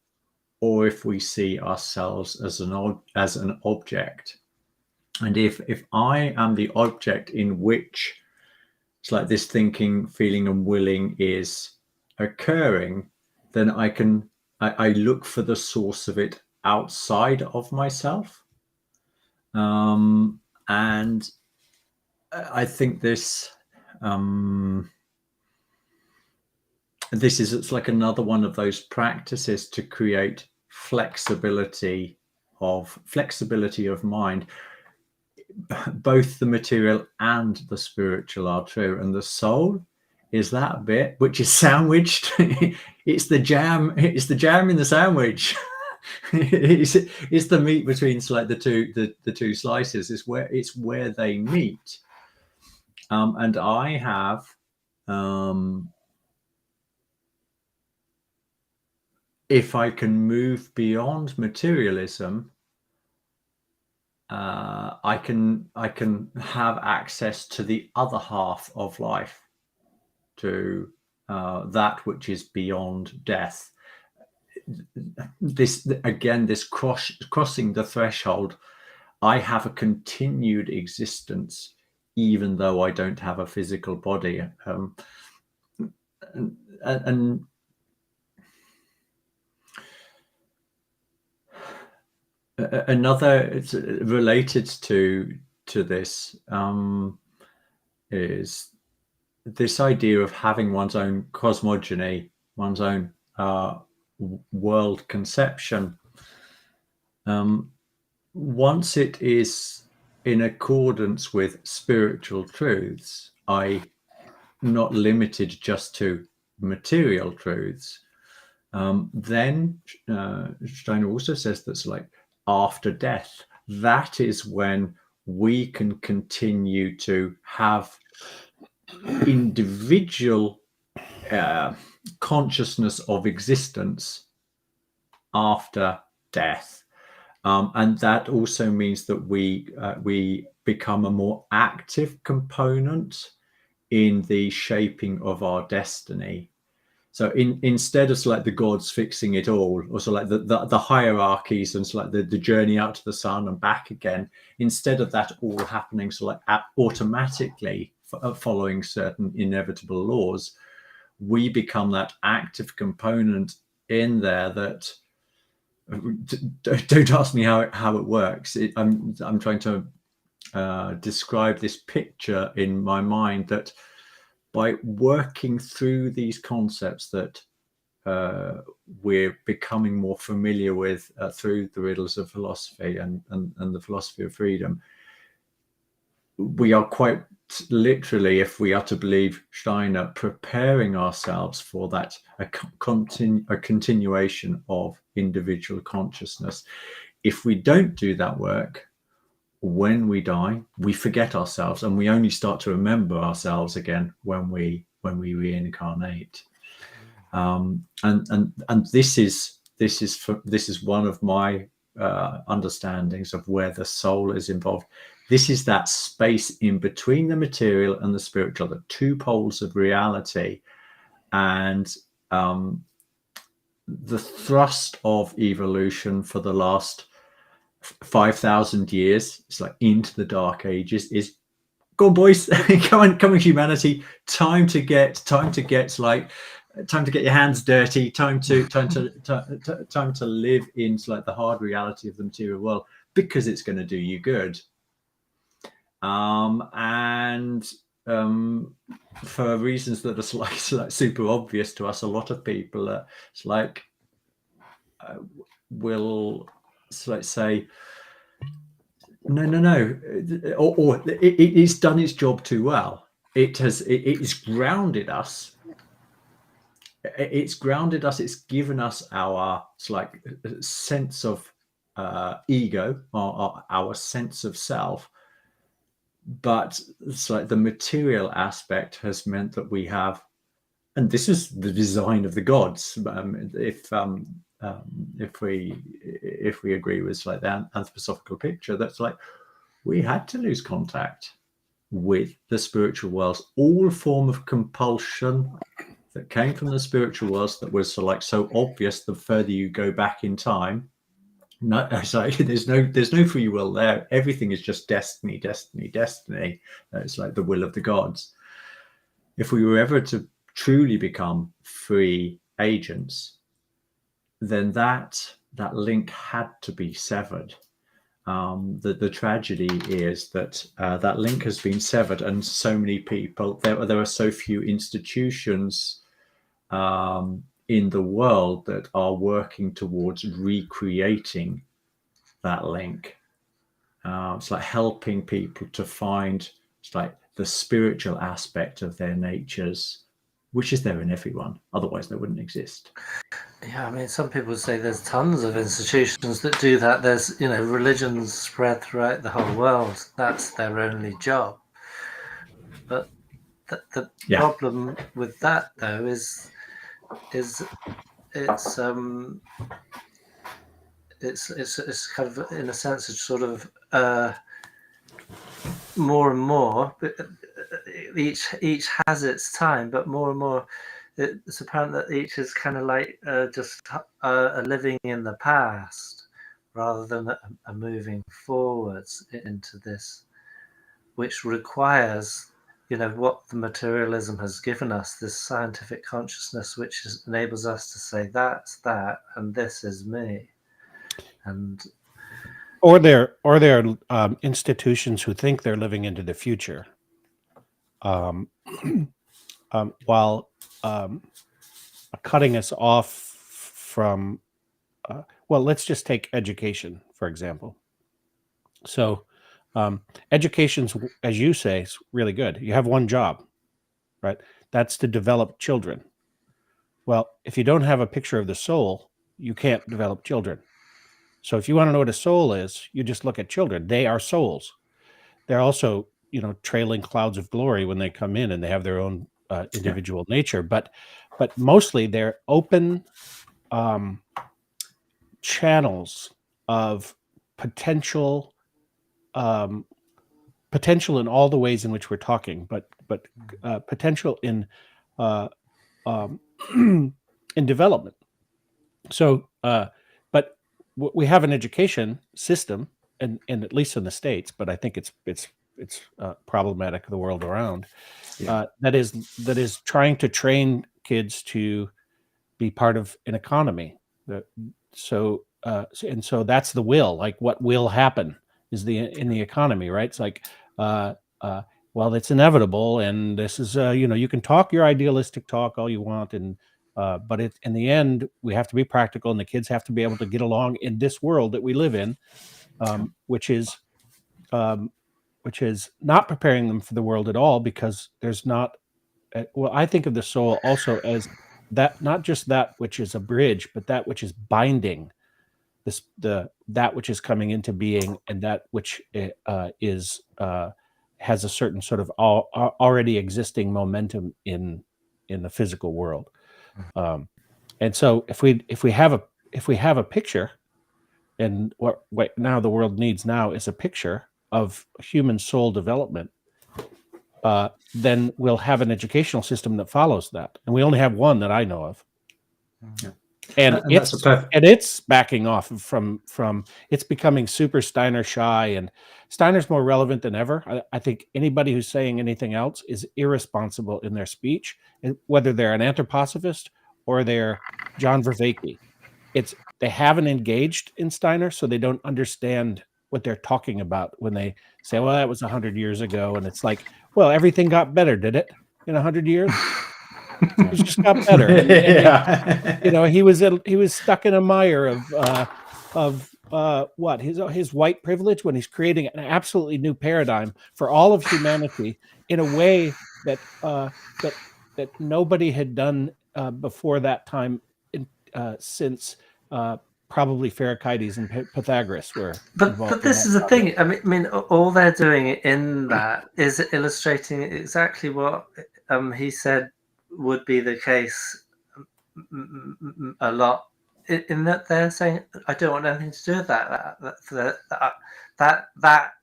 or if we see ourselves as an object. And if I am the object in which this thinking, feeling, and willing is occurring, then I look for the source of it outside of myself. And I think this is another one of those practices to create flexibility of mind. Both the material and the spiritual are true, and the soul is that bit which is sandwiched. It's the jam in the sandwich. It's the meat between the two slices. It's where they meet. And I have if I can move beyond materialism, I can have access to the other half of life, to that which is beyond death. This crossing the threshold. I have a continued existence, even though I don't have a physical body. And another related to this is this idea of having one's own cosmogony, one's own world conception. Once it is in accordance with spiritual truths, not limited just to material truths, then Steiner also says that's like after death, that is when we can continue to have individual consciousness of existence after death. And that also means that we become a more active component in the shaping of our destiny. So instead of like the gods fixing it all, or so like the hierarchies and so like the journey out to the sun and back again, instead of that all happening so like automatically following certain inevitable laws, we become that active component in there that don't ask me how it works. I'm trying to describe this picture in my mind that by working through these concepts that we're becoming more familiar with through the riddles of philosophy and the philosophy of freedom, we are quite literally, if we are to believe Steiner, preparing ourselves for that a continuation of individual consciousness. If we don't do that work, when we die, we forget ourselves, and we only start to remember ourselves again when we reincarnate. And this is one of my understandings of where the soul is involved. This is that space in between the material and the spiritual, the two poles of reality. And the thrust of evolution for the last 5,000 years, it's like into the dark ages, is go on, boys, come on, humanity, time to get your hands dirty, time to live in like the hard reality of the material world, because it's going to do you good. For reasons that are like super obvious to us, a lot of people will say, no, or it's done its job too well. It's grounded us. It's grounded us. It's given us our sense of ego, or our sense of self. But it's like the material aspect has meant that we have, and this is the design of the gods. If we agree with like the anthroposophical picture, that's like we had to lose contact with the spiritual worlds. All form of compulsion that came from the spiritual worlds that was so obvious the further you go back in time. No, sorry, there's no free will there. Everything is just destiny. It's like the will of the gods. If we were ever to truly become free agents, then that link had to be severed. The tragedy is that that link has been severed, and so many people, there are so few institutions in the world that are working towards recreating that link. It's like helping people to find the spiritual aspect of their natures, which is there in everyone. Otherwise, they wouldn't exist. Yeah, I mean, some people say there's tons of institutions that do that. There's, religions spread throughout the whole world. That's their only job. But the problem with that, though, is it's kind of, in a sense, it's sort of more and more. Each has its time, but more and more, it's apparent that each is kind of like just a living in the past rather than a moving forwards into this, which requires, what the materialism has given us, this scientific consciousness, which enables us to say that's that and this is me. And or there are institutions who think they're living into the future, while cutting us off from well, let's just take education, for example. So education's, as you say, is really good. You have one job, right? That's to develop children. Well, if you don't have a picture of the soul, you can't develop children. So if you want to know what a soul is, you just look at children. They are souls. They're also, trailing clouds of glory when they come in, and they have their own individual nature. But mostly they're open channels of potential, potential in all the ways in which we're talking, but potential in in development. So, but we have an education system, and at least in the States, but I think it's problematic the world around. That is trying to train kids to be part of an economy. So that's the will. Like, what will happen is in the economy, right? It's like, well, it's inevitable, and this is, you can talk your idealistic talk all you want, and but in the end, we have to be practical, and the kids have to be able to get along in this world that we live in, which is not preparing them for the world at all, because there's not. Well, I think of the soul also as that, not just that which is a bridge, but that which is binding that which is coming into being, and that which is has a certain sort of already existing momentum in the physical world. And so if we have a picture, and what now the world needs now is a picture of human soul development, then we'll have an educational system that follows that. And we only have one that I know of. Yeah. And it's backing off from it's becoming super Steiner shy, and Steiner's more relevant than ever. I think anybody who's saying anything else is irresponsible in their speech, and whether they're an anthroposophist or they're John Vervaeke. They haven't engaged in Steiner, so they don't understand what they're talking about when they say, well, that was 100 years ago. And it's like, well, everything got better, did it, in 100 years? It just got better. And he was stuck in a mire of what his white privilege, when he's creating an absolutely new paradigm for all of humanity in a way that nobody had done before that time, since probably Pherecydes and Pythagoras were involved. But this is the thing. I mean, all they're doing in that is illustrating exactly what he said would be the case a lot. In that they're saying, I don't want anything to do with that. That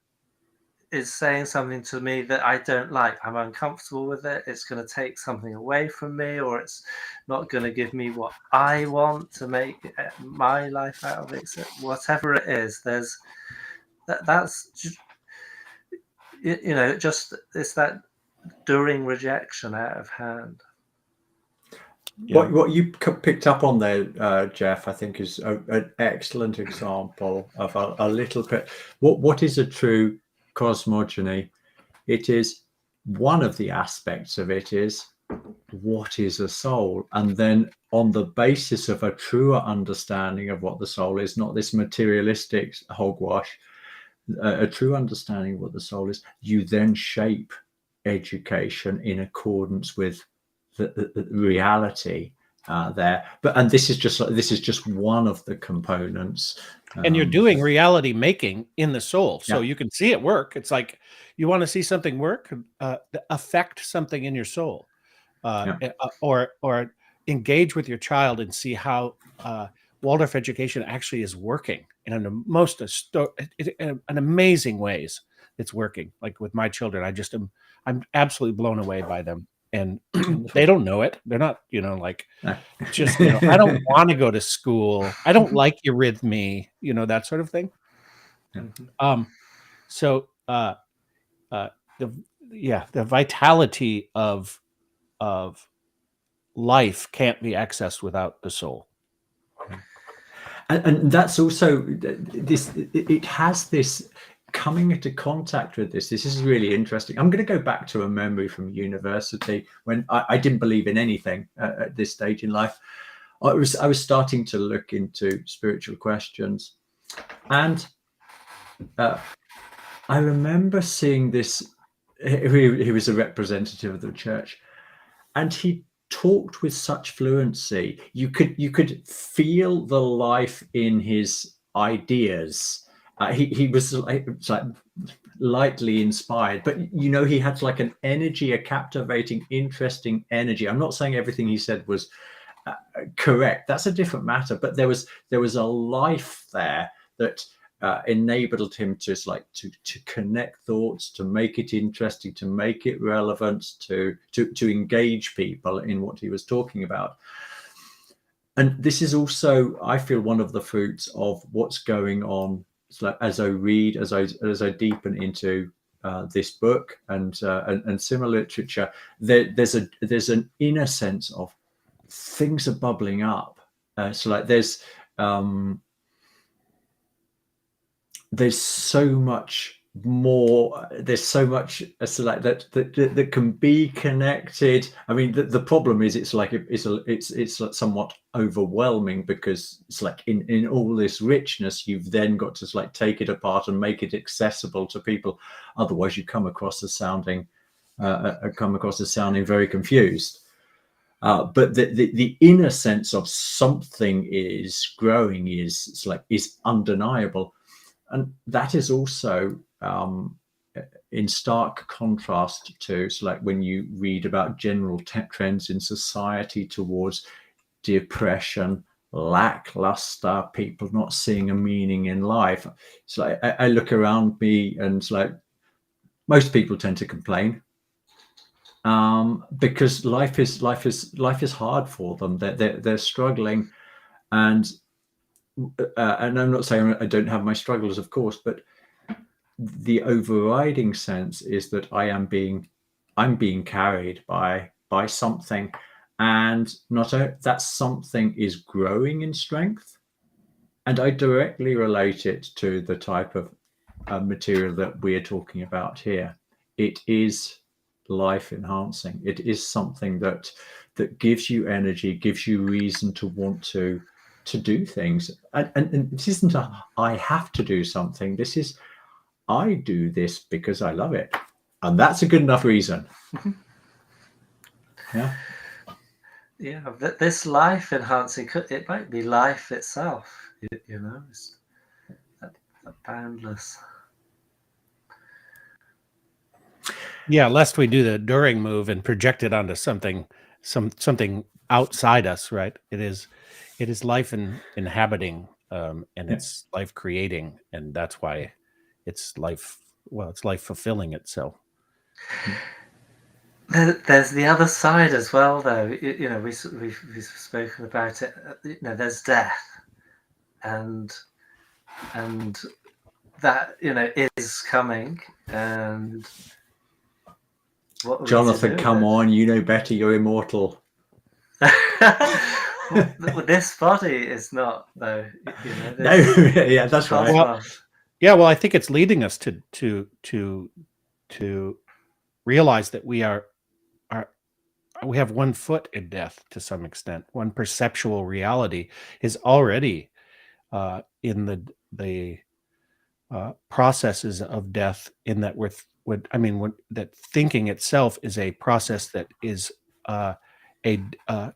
is saying something to me that I don't like. I'm uncomfortable with it. It's going to take something away from me, or it's not going to give me what I want to make my life out of it. So whatever it is, that's just, just it's that during rejection out of hand. Yeah. What you picked up on there, Jeff, I think is an excellent example of a little bit. What is a true cosmogony? It is, one of the aspects of it is, what is a soul? And then on the basis of a truer understanding of what the soul is, not this materialistic hogwash, a true understanding of what the soul is, you then shape education in accordance with the reality there. And this is just one of the components. And you're doing reality making in the soul, so you can see it work. It's like, you want to see something work, affect something in your soul, or engage with your child and see how Waldorf education actually is working in an amazing ways. It's working. Like with my children, I'm absolutely blown away by them. And they don't know it. They're not, just, I don't want to go to school. I don't like eurythmy, that sort of thing. So the vitality of life can't be accessed without the soul. And that's also this. It has this coming into contact with this. This is really interesting. I'm going to go back to a memory from university when I didn't believe in anything at this stage in life. I was starting to look into spiritual questions, and I remember seeing this. He was a representative of the church, and he talked with such fluency. You could feel the life in his ideas. He was like lightly inspired, but he had like an energy, a captivating, interesting energy. I'm not saying everything he said was correct. That's a different matter. But there was a life there that enabled him to connect thoughts, to make it interesting, to make it relevant, to engage people in what he was talking about. And this is also, I feel, one of the fruits of what's going on. So as I read, as I deepen into this book and similar literature, there's an inner sense of things are bubbling up. So like there's so much more. There's so much that can be connected. I mean, the problem is it's somewhat overwhelming, because it's like in all this richness, you've then got to take it apart and make it accessible to people. Otherwise, you come across as sounding very confused. But the inner sense of something is growing is undeniable. And that is also in stark contrast to when you read about general trends in society towards depression, lackluster, people not seeing a meaning in life. So I look around me, and most people tend to complain because life is hard for them. They're struggling, and I'm not saying I don't have my struggles, of course, but the overriding sense is that I'm being carried by something, and that something is growing in strength. And I directly relate it to the type of material that we're talking about here. It is life enhancing. It is something that gives you energy, gives you reason to want to do things. And this isn't I have to do something. This is, I do this because I love it. And that's a good enough reason. Yeah. Yeah, this life enhancing, it might be life itself, it's that boundless. Yeah, lest we do the During move and project it onto something outside us, right? It is life inhabiting, and it's life creating, and that's why it's life. Well, it's life fulfilling itself. There's the other side as well, though. We've spoken about it. There's death, and that is coming. And what Jonathan, come on, you know better. You're immortal. Well, this body is not, though. No, yeah, that's right. Well, I think it's leading us to realize that we have one foot in death to some extent. One perceptual reality is already in the processes of death. In that that thinking itself is a process that is a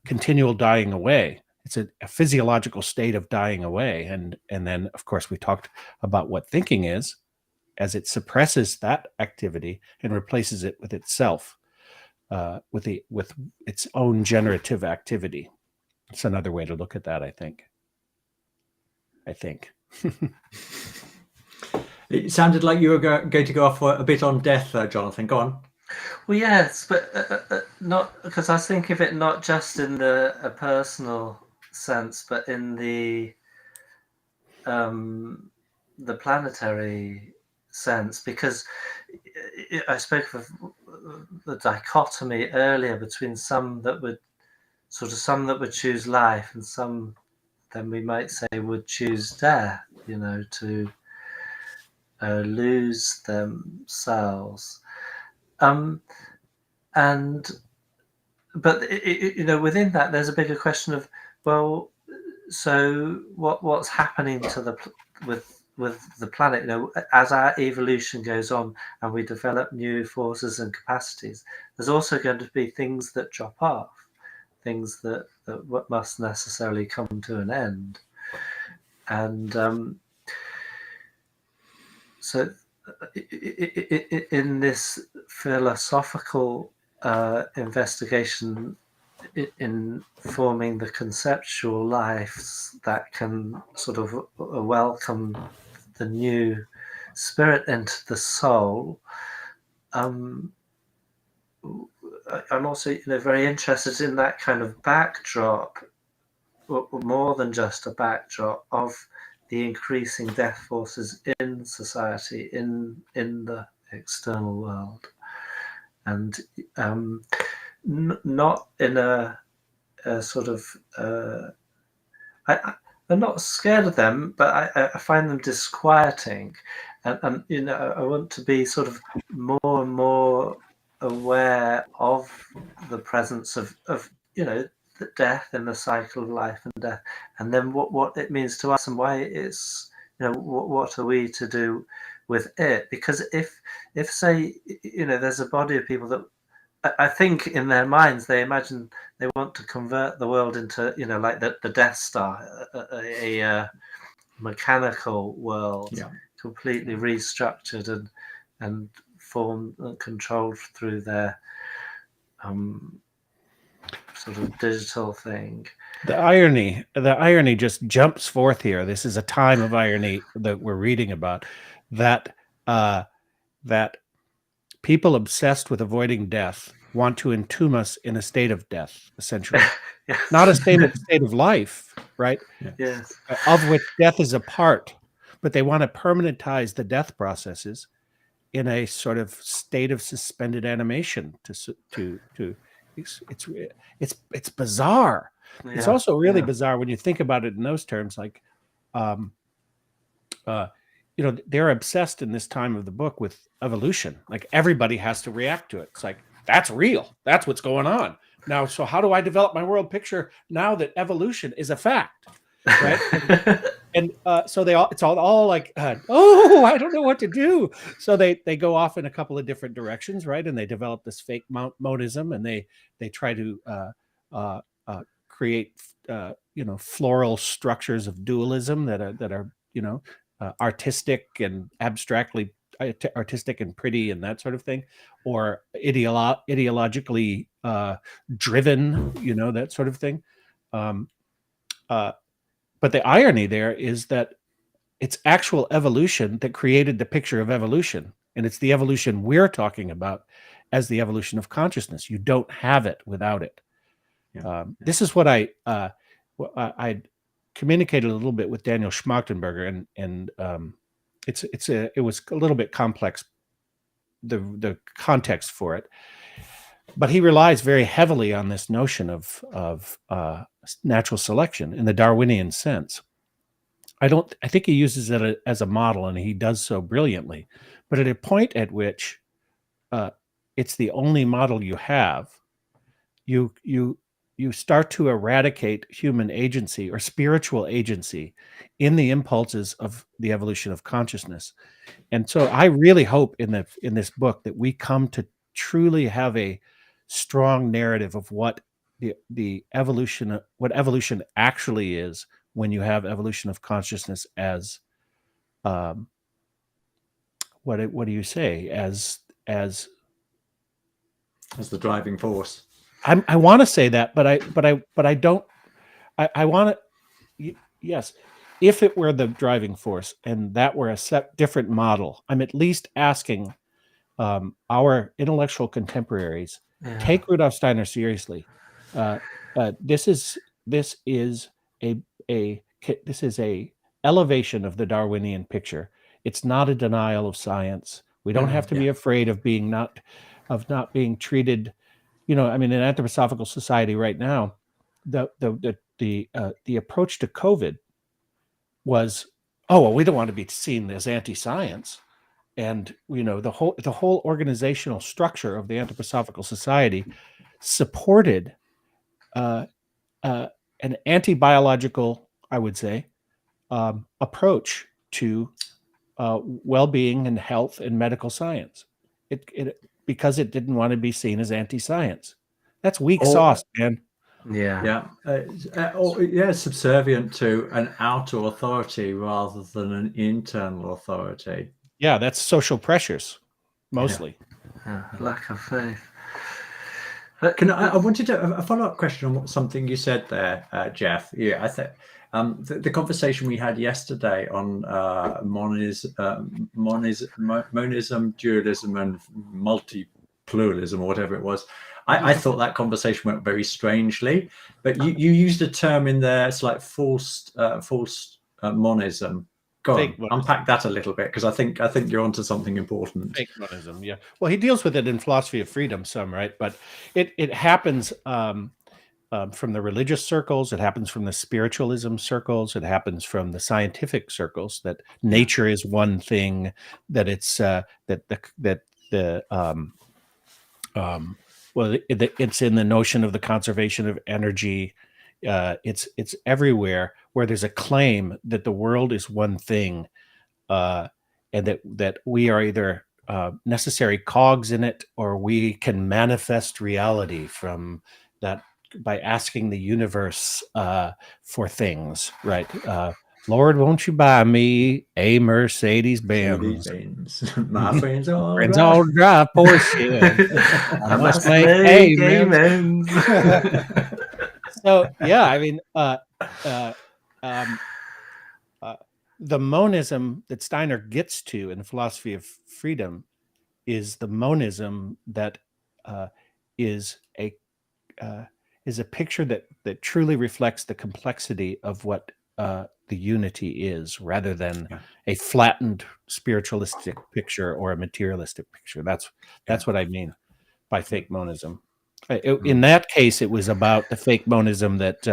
continual dying away. It's a physiological state of dying away, and then of course we talked about what thinking is, as it suppresses that activity and replaces it with itself, with its own generative activity. It's another way to look at that, I think. It sounded like you were going to go off a bit on death, Jonathan. Go on. Well, yes, but not, because I think of it not just in a personal sense, but in the planetary sense, because I spoke of the dichotomy earlier between some that would choose life, and some, then we might say, would choose death, to lose themselves. But within that, there's a bigger question of, well, so what's happening to with the planet? As our evolution goes on and we develop new forces and capacities, there's also going to be things that drop off, things that must necessarily come to an end. And so in this philosophical investigation in forming the conceptual lives that can sort of welcome the new spirit into the soul, I'm also very interested in that kind of backdrop, more than just a backdrop, of the increasing death forces in society, in the external world, and not in a sort of I'm not scared of them, but I find them disquieting, and I want to be sort of more and more aware of the presence of the death and the cycle of life and death, and then what it means to us and why it's what are we to do with it? Because if say there's a body of people that I think in their minds they imagine they want to convert the world into like the Death Star, a mechanical world, completely restructured and formed and controlled through their sort of digital thing. The irony just jumps forth here. This is a time of irony that we're reading about, that that people obsessed with avoiding death want to entomb us in a state of death, essentially. Yes. Not a state of life, right? Yes. Of which death is a part, but they want to permanentize the death processes in a sort of state of suspended animation. It's bizarre. Yeah. It's also really bizarre when you think about it in those terms, like they're obsessed in this time of the book with evolution. Like everybody has to react to it. It's like, that's real. That's what's going on now. So how do I develop my world picture now that evolution is a fact? Right. and so it's all like, I don't know what to do. So they go off in a couple of different directions. Right. And they develop this fake monism, and they try to create, floral structures of dualism that are artistic and abstractly artistic and pretty and that sort of thing, or ideologically driven, that sort of thing. But the irony there is that it's actual evolution that created the picture of evolution, and it's the evolution we're talking about as the evolution of consciousness. You don't have it without it. This is what I communicated a little bit with Daniel Schmachtenberger, and it was a little bit complex, the context for it, but he relies very heavily on this notion of natural selection in the Darwinian sense. I think he uses it as a model, and he does so brilliantly, but at a point at which it's the only model you have, you start to eradicate human agency or spiritual agency in the impulses of the evolution of consciousness. And so I really hope in this book that we come to truly have a strong narrative of what the evolution, what evolution actually is, when you have evolution of consciousness as what do you say, as the driving force. I want to say that, but I don't. I want to. Yes, if it were the driving force and that were a different model, I'm at least asking our intellectual contemporaries take Rudolf Steiner seriously. This is a elevation of the Darwinian picture. It's not a denial of science. We don't have to be afraid of not being treated. In an anthroposophical society right now, the approach to COVID was, we don't want to be seen as anti-science, and the whole organizational structure of the anthroposophical society supported an anti-biological, I would say, approach to well-being and health and medical science. Because it didn't want to be seen as anti-science. That's weak sauce, man. subservient to an outer authority rather than an internal authority. Yeah, that's social pressures, mostly. Lack of faith. I wanted a follow-up question on something you said there, Jeff. Yeah, I think the conversation we had yesterday on monism, dualism, and multi-pluralism, or whatever it was. I thought that conversation went very strangely, but you used a term in there. It's like false monism. Go on, unpack that a little bit, because I think you're onto something important. Fake monism, yeah. Well, he deals with it in Philosophy of Freedom some, right? But it happens from the religious circles. It happens from the spiritualism circles. It happens from the scientific circles. That nature is one thing. That it's it's in the notion of the conservation of energy. It's everywhere where there's a claim that the world is one thing, and that we are either necessary cogs in it, or we can manifest reality from that by asking the universe for things, right? Lord, won't you buy me a Mercedes Benz? My friends all drive Porsche. I must make payments. So yeah, I mean, the monism that Steiner gets to in Philosophy of Freedom is the monism that is a picture that truly reflects the complexity of what the unity is, rather than a flattened spiritualistic picture or a materialistic picture. That's what I mean by fake monism. In that case, it was about the fake monism that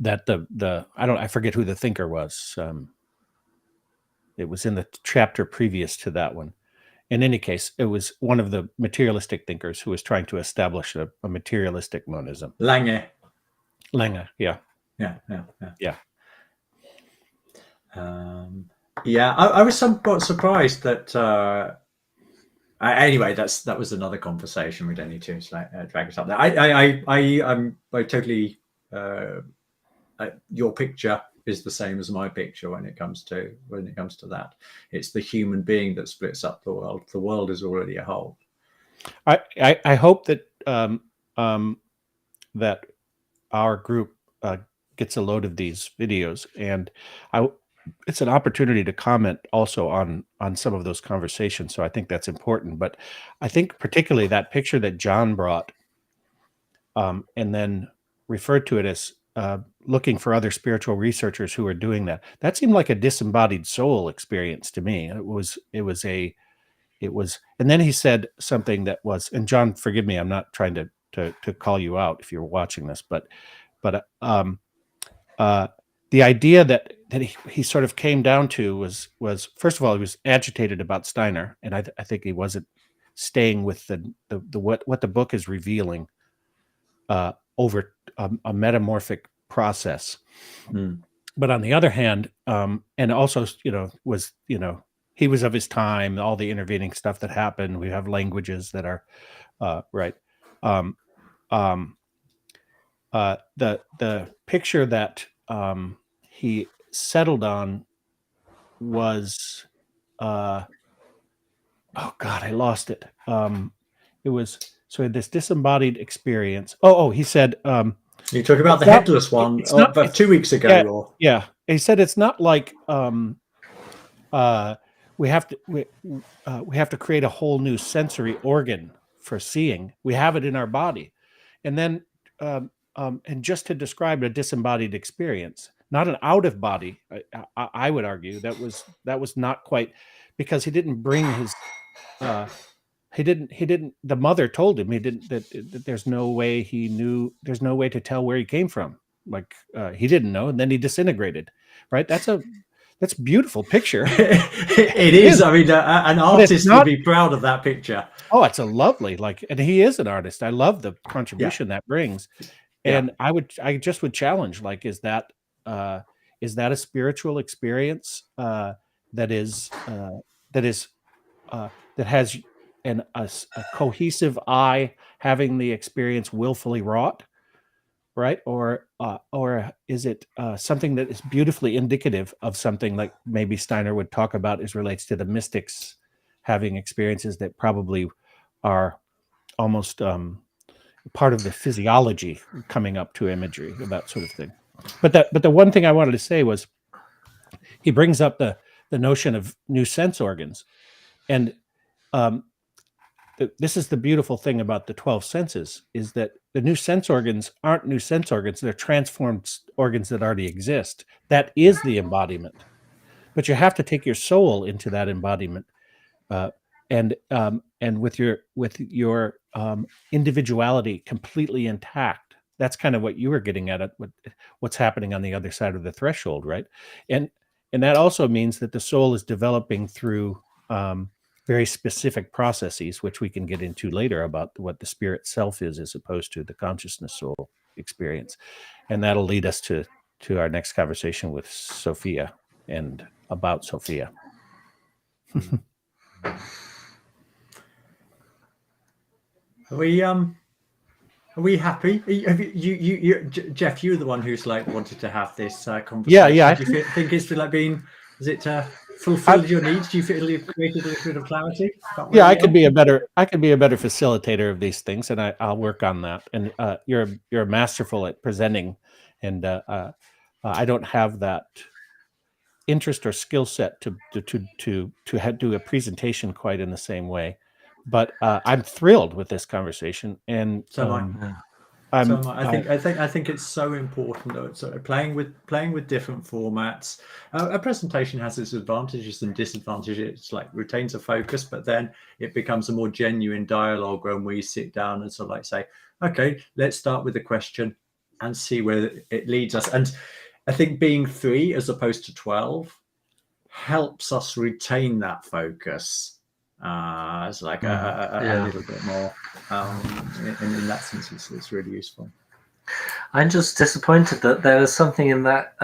I forget who the thinker was. It was in the chapter previous to that one. In any case, it was one of the materialistic thinkers who was trying to establish a materialistic monism. Lange, yeah. I was somewhat surprised that. Anyway, that was another conversation. We don't need to drag it up there. I'm totally. Your picture is the same as my picture when it comes to that. It's the human being that splits up the world. The world is already a whole. I hope that that our group gets a load of these videos, and it's an opportunity to comment also on some of those conversations. So I think that's important. But I think particularly that picture that John brought, and then referred to it as looking for other spiritual researchers who are doing that. That seemed like a disembodied soul experience to me. It was, and then he said something that was, and John, forgive me, I'm not trying to call you out if you're watching this, but the idea that he sort of came down to was first of all, he was agitated about Steiner, and I think he wasn't staying with the what the book is revealing over a metamorphic process. But on the other hand, and also, was, he was of his time, all the intervening stuff that happened. We have languages that are right. The picture that he settled on was oh God, I lost it. It was this disembodied experience. He said you talk about the headless one about 2 weeks ago. Yeah. He said it's not like we have to create a whole new sensory organ for seeing. We have it in our body, and then and just to describe a disembodied experience, not an out of body, I would argue that was not quite, because he didn't bring his. He didn't. The mother told him that there's no way he knew. There's no way to tell where he came from. Like he didn't know, and then he disintegrated. Right. That's a beautiful picture. It is. I mean, an artist would be proud of that picture. Oh, it's a lovely, and he is an artist. I love the contribution that brings. And I just would challenge, is that a spiritual experience that has a cohesive I having the experience willfully wrought, right? Or is it something that is beautifully indicative of something like maybe Steiner would talk about as relates to the mystics having experiences that probably are almost part of the physiology coming up to imagery, that sort of thing. But the one thing I wanted to say was he brings up the notion of new sense organs, and this is the beautiful thing about the 12 senses, is that the new sense organs aren't new sense organs. They're transformed organs that already exist. That is the embodiment. But you have to take your soul into that embodiment, and with your individuality completely intact. That's kind of what you were getting at, what's happening on the other side of the threshold, right? And that also means that the soul is developing through very specific processes, which we can get into later about what the spirit self is as opposed to the consciousness soul experience. And that'll lead us to our next conversation with Sophia and about Sophia. Are we happy? Jeff, you were the one who's like wanted to have this conversation. Yeah. Do you think it's like been? Is it fulfilled your needs? Do you feel you've created a little bit of clarity? Yeah, I could be a better facilitator of these things, and I'll work on that. And you're masterful at presenting, and I don't have that interest or skill set to do a presentation quite in the same way. But I'm thrilled with this conversation, and so I think it's so important though. So playing with different formats. A presentation has its advantages and disadvantages. It's like retains a focus, but then it becomes a more genuine dialogue when we sit down and sort of like say, okay, let's start with a question and see where it leads us. And I think being 3 as opposed to 12 helps us retain that focus. It's like a little bit more. In that sense, it's really useful. I'm just disappointed that there was something in that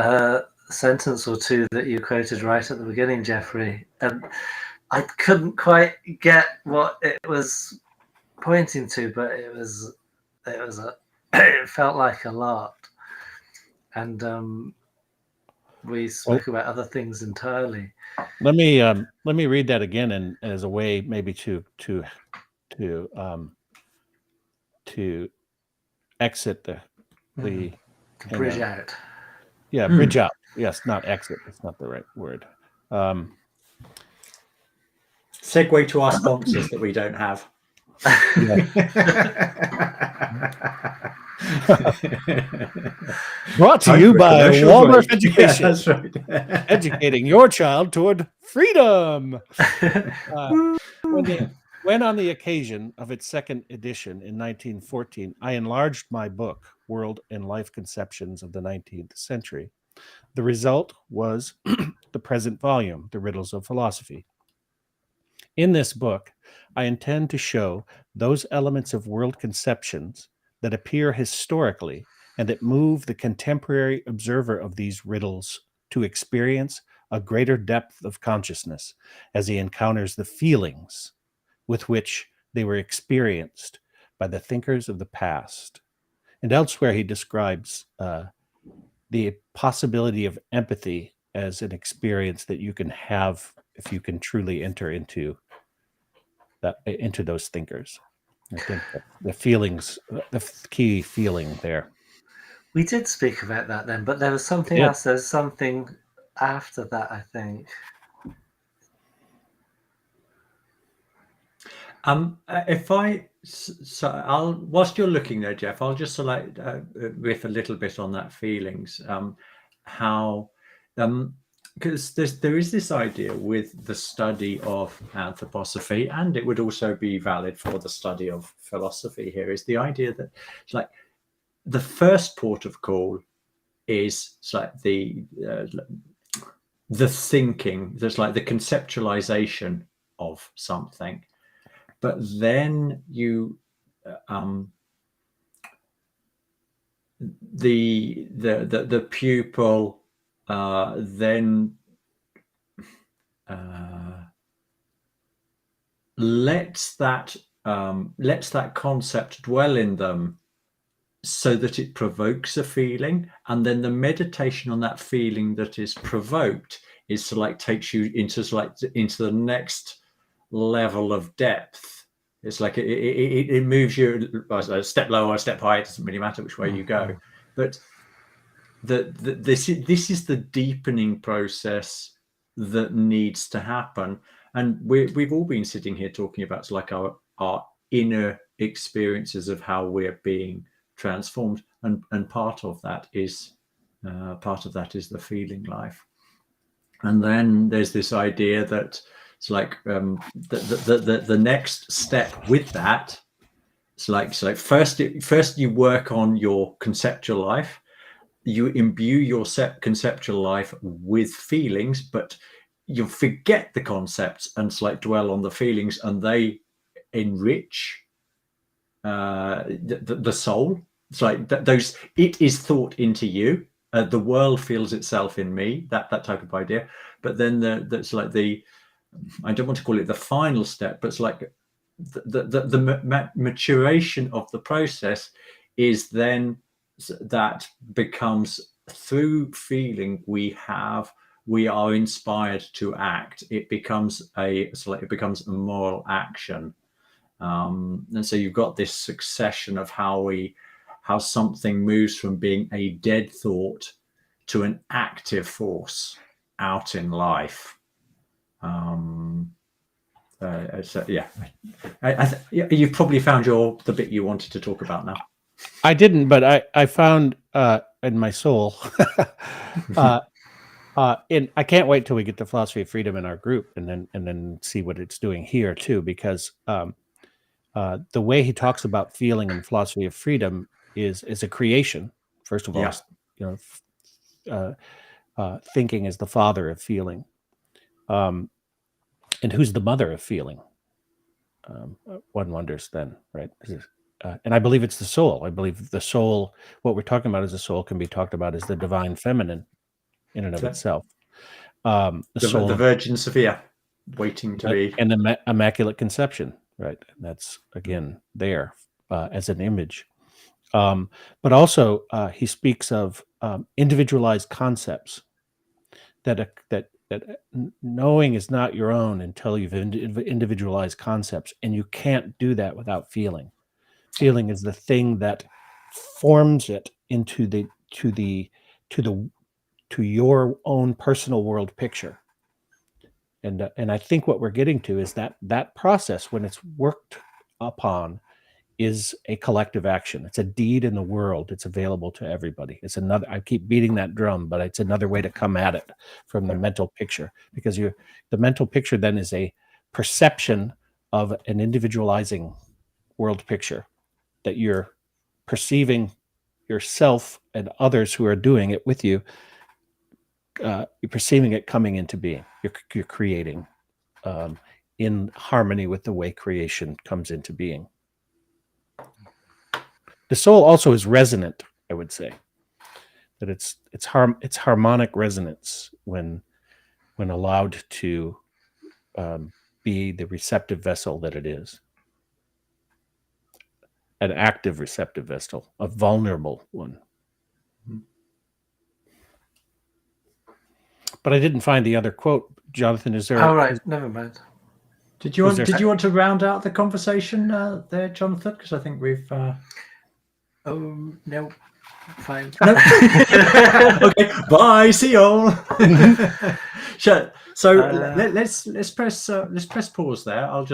sentence or two that you quoted right at the beginning, Jeffrey, and I couldn't quite get what it was pointing to, but it felt like a lot, and we spoke about other things entirely. Let me read that again, and as a way maybe to exit the bridge out. Yeah, bridge out. Yes, not exit. That's not the right word. Segue to our sponsors that we don't have. Brought to you by Waldorf Education. Yeah, that's right. Educating your child toward freedom. When on the occasion of its second edition in 1914, I enlarged my book, World and Life Conceptions of the 19th Century, the result was the present volume, The Riddles of Philosophy. In this book, I intend to show those elements of world conceptions that appear historically and that move the contemporary observer of these riddles to experience a greater depth of consciousness as he encounters the feelings with which they were experienced by the thinkers of the past. And elsewhere, he describes the possibility of empathy as an experience that you can have if you can truly enter into those thinkers. I think the feelings, the key feeling there. We did speak about that then, but there was something else. There's something after that, I think. Whilst you're looking there, Jeff, I'll just select riff a little bit on that feelings. Because there is this idea with the study of anthroposophy, and it would also be valid for the study of philosophy here, is the idea that it's like the first port of call is like the thinking, there's like the conceptualization of something, but then you the pupil then lets that concept dwell in them so that it provokes a feeling, and then the meditation on that feeling that is provoked is to like takes you into the next level of depth. It's like it moves you a step lower or a step higher. It doesn't really matter which way you go, but this is the deepening process that needs to happen. And we've all been sitting here talking about like our inner experiences of how we're being transformed, and part of that is the feeling life. And then there's this idea that it's like the next step with that. It's like first you work on your conceptual life. You imbue your conceptual life with feelings, but you forget the concepts and dwell on the feelings, and they enrich the soul. It's like those. It is thought into you. The world feels itself in me. That type of idea. But then that's like I don't want to call it the final step, but it's like the maturation of the process is then that becomes through feeling we are inspired to act. It becomes a moral action. And so you've got this succession of how something moves from being a dead thought to an active force out in life. So yeah, you've probably found the bit you wanted to talk about now. I didn't, but I found in my soul, and I can't wait till we get to Philosophy of Freedom in our group, and then see what it's doing here too, because the way he talks about feeling in Philosophy of Freedom is a creation. First of all, thinking is the father of feeling, and who's the mother of feeling? One wonders then, right? And I believe it's the soul. I believe the soul, what we're talking about as the soul, can be talked about as the divine feminine in and of itself. The soul, the Virgin Sophia, waiting to be. And the Immaculate Conception, right? And that's, again, there as an image. But also, he speaks of individualized concepts, that knowing is not your own until you've individualized concepts, and you can't do that without feeling. Feeling is the thing that forms it into your own personal world picture. And I think what we're getting to is that process, when it's worked upon, is a collective action. It's a deed in the world. It's available to everybody. It's another, I keep beating that drum, but it's another way to come at it from the mental picture, because the mental picture then is a perception of an individualizing world picture, that you're perceiving yourself and others who are doing it with you. You're perceiving it coming into being. You're creating in harmony with the way creation comes into being. The soul also is resonant, I would say, that it's harmonic resonance when allowed to be the receptive vessel that it is. An active receptive vessel, a vulnerable one. But I didn't find the other quote. Jonathan, is there? Oh, right. Never mind. Did you want to round out the conversation there, Jonathan? Because I think we've. Oh no, fine. No. Okay, bye. See you all. Sure. So let's press pause there. I'll just.